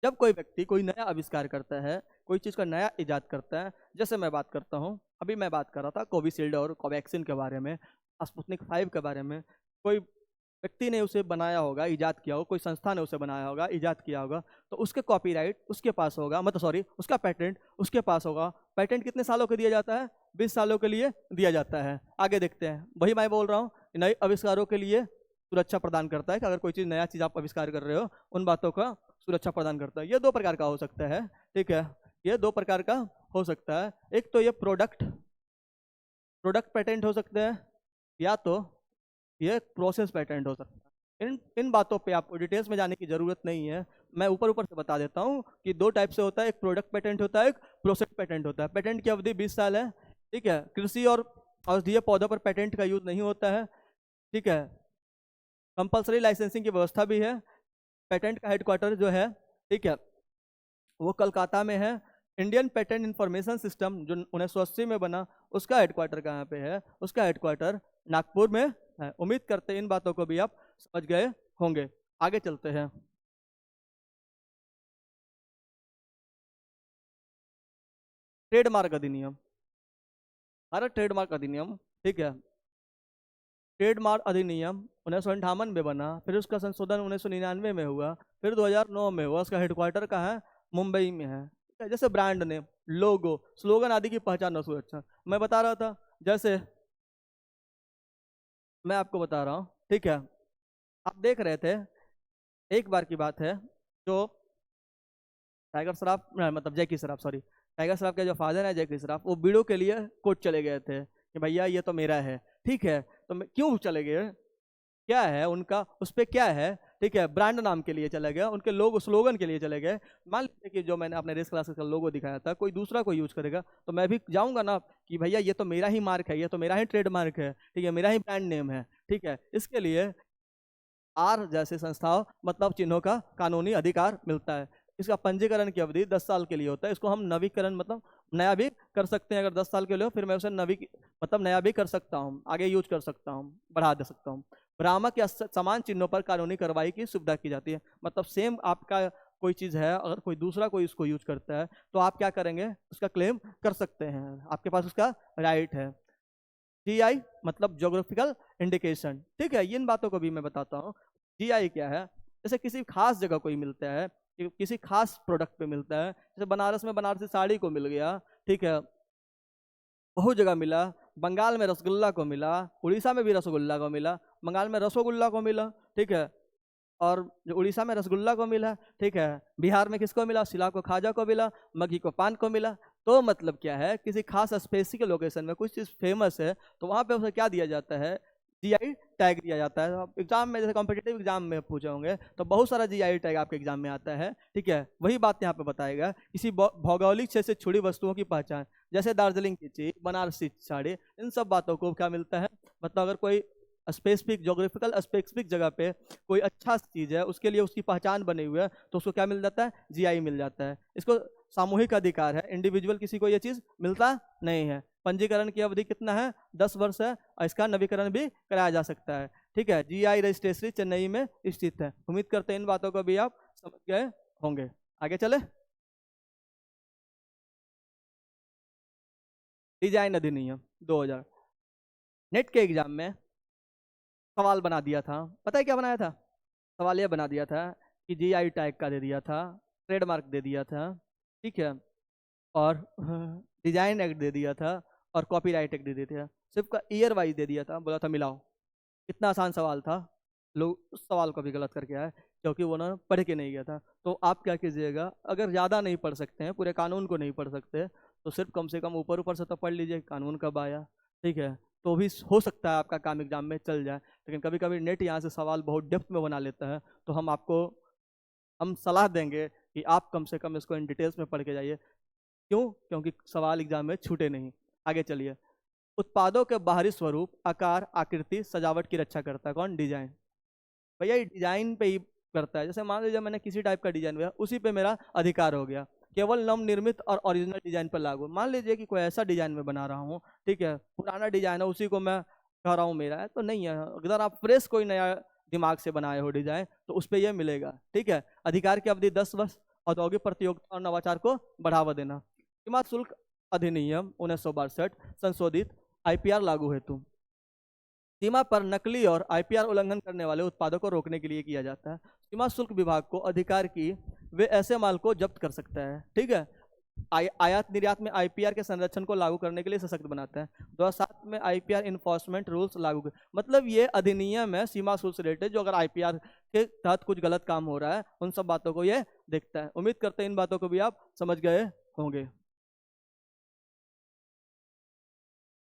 जब कोई व्यक्ति कोई नया आविष्कार करता है, कोई चीज़ का नया इजाद करता है, जैसे मैं बात करता हूँ, अभी मैं बात कर रहा था कोविशील्ड और कोवैक्सिन के बारे में, स्पुतनिक 5 के बारे में। कोई व्यक्ति ने उसे बनाया होगा, इजाद किया होगा, कोई संस्था ने उसे बनाया होगा, इजाद किया होगा, तो उसके कॉपीराइट उसके पास होगा, मतलब सॉरी, उसका पेटेंट उसके पास होगा। पेटेंट कितने सालों के दिया जाता है? 20 सालों के लिए दिया जाता है। आगे देखते हैं, वही मैं बोल रहा हूँ, नए आविष्कारों के लिए सुरक्षा प्रदान करता है कि अगर कोई चीज़ नया चीज़ आप आविष्कार कर रहे हो, उन बातों का सुरक्षा प्रदान करता है। ये दो प्रकार का हो सकता है, ठीक है, ये दो प्रकार का हो सकता है। एक तो ये प्रोडक्ट प्रोडक्ट पेटेंट हो सकते हैं, या तो ये प्रोसेस पेटेंट हो सकता है। इन बातों पे आपको डिटेल्स में जाने की जरूरत नहीं है, मैं ऊपर ऊपर से बता देता हूँ कि दो टाइप से होता है, एक प्रोडक्ट पेटेंट होता है, एक प्रोसेस पेटेंट होता है। पेटेंट की अवधि 20 साल है, ठीक है। कृषि और औषधीय पौधों पर पेटेंट का यूज नहीं होता है, ठीक है। कंपलसरी लाइसेंसिंग की व्यवस्था भी है। पेटेंट का हेडक्वार्टर जो है, ठीक है, वो कलकत्ता में है। इंडियन पेटेंट इंफॉर्मेशन सिस्टम जो 1980 में बना, उसका हेडक्वार्टर कहाँ पे है? उसका हेडक्वार्टर नागपुर में है। उम्मीद करते हैं इन बातों को भी आप समझ गए होंगे। आगे चलते हैं, ट्रेडमार्क अधिनियम। भारत ट्रेडमार्क अधिनियम, ठीक है। ट्रेडमार्क अधिनियम 1958 में बना, फिर उसका संशोधन 1999 में हुआ, फिर 2009 में हुआ। उसका हेडक्वार्टर कहाँ है? मुंबई में है, ठीक है। जैसे ब्रांड नेम, लोगो, स्लोगन आदि की पहचान और सुरक्षा मैं बता रहा था, जैसे मैं आपको बता रहा हूँ, ठीक है। आप देख रहे थे, एक बार की बात है, जो टाइगर श्रॉफ मतलब जैकी श्रॉफ, सॉरी, टाइगर श्रॉफ के जो फादर है जैकी श्रॉफ, वो बीड़ो के लिए कोर्ट चले गए थे कि भैया ये तो मेरा है, ठीक है। तो क्यों चले गए? क्या है उनका उस पर, क्या है, ठीक है, ब्रांड नाम के लिए चले गए, उनके लोग स्लोगन के लिए चले गए। मान लीजिए कि जो मैंने अपने रेस क्लासेस का लोगो दिखाया था, कोई दूसरा कोई यूज करेगा, तो मैं भी जाऊंगा ना कि भैया ये तो मेरा ही मार्क है, ये तो मेरा ही ट्रेडमार्क है, ठीक है, मेरा ही ब्रांड नेम है, ठीक है। इसके लिए आर जैसे संस्थाओं मतलब चिन्हों का कानूनी अधिकार मिलता है। इसका पंजीकरण की अवधि 10 साल के लिए होता है। इसको हम नवीकरण मतलब नया भी कर सकते हैं। अगर 10 साल के लिए हो, फिर मैं उसे मतलब नया भी कर सकता हूँ, आगे यूज कर सकता हूँ, बढ़ा दे सकता हूँ। भ्रामक या समान चिन्हों पर कानूनी कार्रवाई की सुविधा की जाती है। मतलब सेम आपका कोई चीज़ है, अगर कोई दूसरा कोई इसको यूज करता है, तो आप क्या करेंगे? उसका क्लेम कर सकते हैं, आपके पास उसका राइट है। जीआई मतलब ज्योग्राफिकल इंडिकेशन, ठीक है। इन बातों को भी मैं बताता हूँ। जीआई क्या है? जैसे किसी खास जगह कोई मिलता है, किसी खास प्रोडक्ट पे मिलता है, जैसे बनारस में बनारसी साड़ी को मिल गया, ठीक है, बहुत जगह मिला। बंगाल में रसगुल्ला को मिला, उड़ीसा में भी रसगुल्ला को मिला, बंगाल में रसगुल्ला को मिला, ठीक है, और जो उड़ीसा में रसगुल्ला को मिला, ठीक है, बिहार में किसको मिला? शिला को खाजा को मिला, मघी को पान को मिला। तो मतलब क्या है, किसी खास स्पेसिफिक लोकेशन में कुछ चीज़ फेमस है, तो वहाँ पे उसे क्या दिया जाता है? जीआई टैग दिया जाता है। अब एग्जाम में, जैसे कॉम्पिटेटिव एग्जाम में पूछे होंगे, तो बहुत सारा जीआई टैग आपके एग्जाम में आता है, ठीक है। वही बात यहाँ पे बताएगा, किसी भौगोलिक क्षेत्र से जुड़ी वस्तुओं की पहचान, जैसे दार्जिलिंग की चीज, बनारसी साड़ी, इन सब बातों को क्या मिलता है? मतलब अगर कोई स्पेसिफिक जोग्राफिकल स्पेसिफिक जगह पे कोई अच्छा चीज है, उसके लिए उसकी पहचान बनी हुई है, तो उसको क्या मिल जाता है? जीआई मिल जाता है। इसको सामूहिक अधिकार है, इंडिविजुअल किसी को ये चीज मिलता नहीं है। पंजीकरण की अवधि कितना है? 10 वर्ष है, और इसका नवीकरण भी कराया जा सकता है, ठीक है। जीआई रजिस्ट्रेशन चेन्नई में स्थित है। उम्मीद करते हैं इन बातों को भी आप समझ गए होंगे। आगे चले, डिजाइन अधिनियम 2000। नेट के एग्जाम में सवाल बना दिया था, पता है क्या बनाया था? सवाल यह बना दिया था कि जीआई टैग का दे दिया था, ट्रेडमार्क दे दिया था, ठीक है, और डिजाइन एक्ट दे दिया था, और कॉपीराइट एक्ट दे दिया था। सिर्फ का ईयर वाइज दे दिया था, बोला था मिलाओ। इतना आसान सवाल था, लोग उस सवाल को भी गलत करके आए, क्योंकि वो ना पढ़ के नहीं गया था। तो आप क्या कीजिएगा, अगर ज़्यादा नहीं पढ़ सकते हैं, पूरे कानून को नहीं पढ़ सकते, तो सिर्फ कम से कम ऊपर ऊपर से तो पढ़ लीजिए कानून कब आया, ठीक है। तो भी हो सकता है आपका काम एग्जाम में चल जाए। लेकिन कभी कभी नेट यहाँ से सवाल बहुत डेप्थ में बना लेता है, तो हम सलाह देंगे कि आप कम से कम इसको इन डिटेल्स में पढ़ के जाइए। क्यों? क्योंकि सवाल एग्जाम में छूटे नहीं। आगे चलिए, उत्पादों के बाहरी स्वरूप, आकार, आकृति, सजावट की रक्षा करता है। कौन? डिजाइन। भैया ये डिजाइन पे ही करता है। जैसे मान लीजिए मैंने किसी टाइप का डिजाइन दिया, उसी पे मेरा अधिकार हो गया। केवल नवनिर्मित और ओरिजिनल डिजाइन पर लागू। मान लीजिए कि कोई ऐसा डिजाइन में बना रहा हूँ, ठीक है, पुराना डिजाइन है, उसी को मैं कह रहा हूँ मेरा है, तो नहीं है। अगर आप फ्रेश कोई नया दिमाग से बनाए हो डिजाइन, तो उस पर यह मिलेगा। ठीक है। अधिकार की अवधि 10 वर्ष। औद्योगिक प्रतियोगिता और नवाचार को बढ़ावा देना। सीमा शुल्क अधिनियम 1962 संशोधित, आईपीआर लागू हेतु। सीमा पर नकली और आईपीआर उल्लंघन करने वाले उत्पादों को रोकने के लिए किया जाता है। सीमा शुल्क विभाग को अधिकार की वे ऐसे माल को जब्त कर सकता है। ठीक है। आयात निर्यात में आईपीआर के संरक्षण को लागू करने के लिए सशक्त बनाता है। 2007 में आईपीआर इन्फोर्समेंट रूल्स लागू। मतलब ये अधिनियम है सीमा शुल्क से रिलेटेड, जो अगर आईपीआर के तहत कुछ गलत काम हो रहा है, उन सब बातों को ये देखता है। उम्मीद करते हैं इन बातों को भी आप समझ गए होंगे।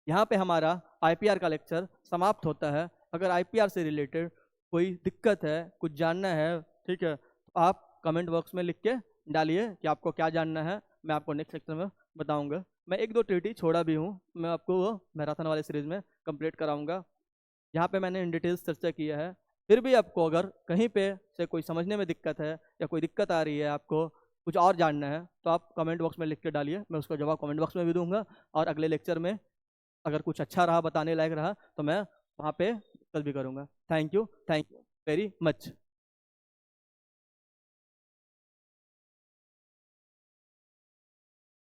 यहाँ पे हमारा आईपीआर का लेक्चर समाप्त होता है। अगर आईपीआर से रिलेटेड कोई दिक्कत है, कुछ जानना है, ठीक है, तो आप कमेंट बॉक्स में लिख के डालिए कि आपको क्या जानना है। मैं आपको नेक्स्ट लेक्चर में बताऊंगा। मैं एक दो ट्रीटी छोड़ा भी हूँ, मैं आपको वो मैराथन वाले सीरीज में कंप्लीट कराऊंगा। यहाँ पे मैंने इन डिटेल्स चर्चा किया है। फिर भी आपको अगर कहीं पे से कोई समझने में दिक्कत है या कोई दिक्कत आ रही है, आपको कुछ और जानना है, तो आप कमेंट बॉक्स में लिख के डालिए। मैं उसका जवाब कमेंट बॉक्स में भी दूंगा। और अगले लेक्चर में अगर कुछ अच्छा रहा, बताने लायक रहा, तो मैं वहाँ पे डिस्कस भी करूँगा। Thank you very much.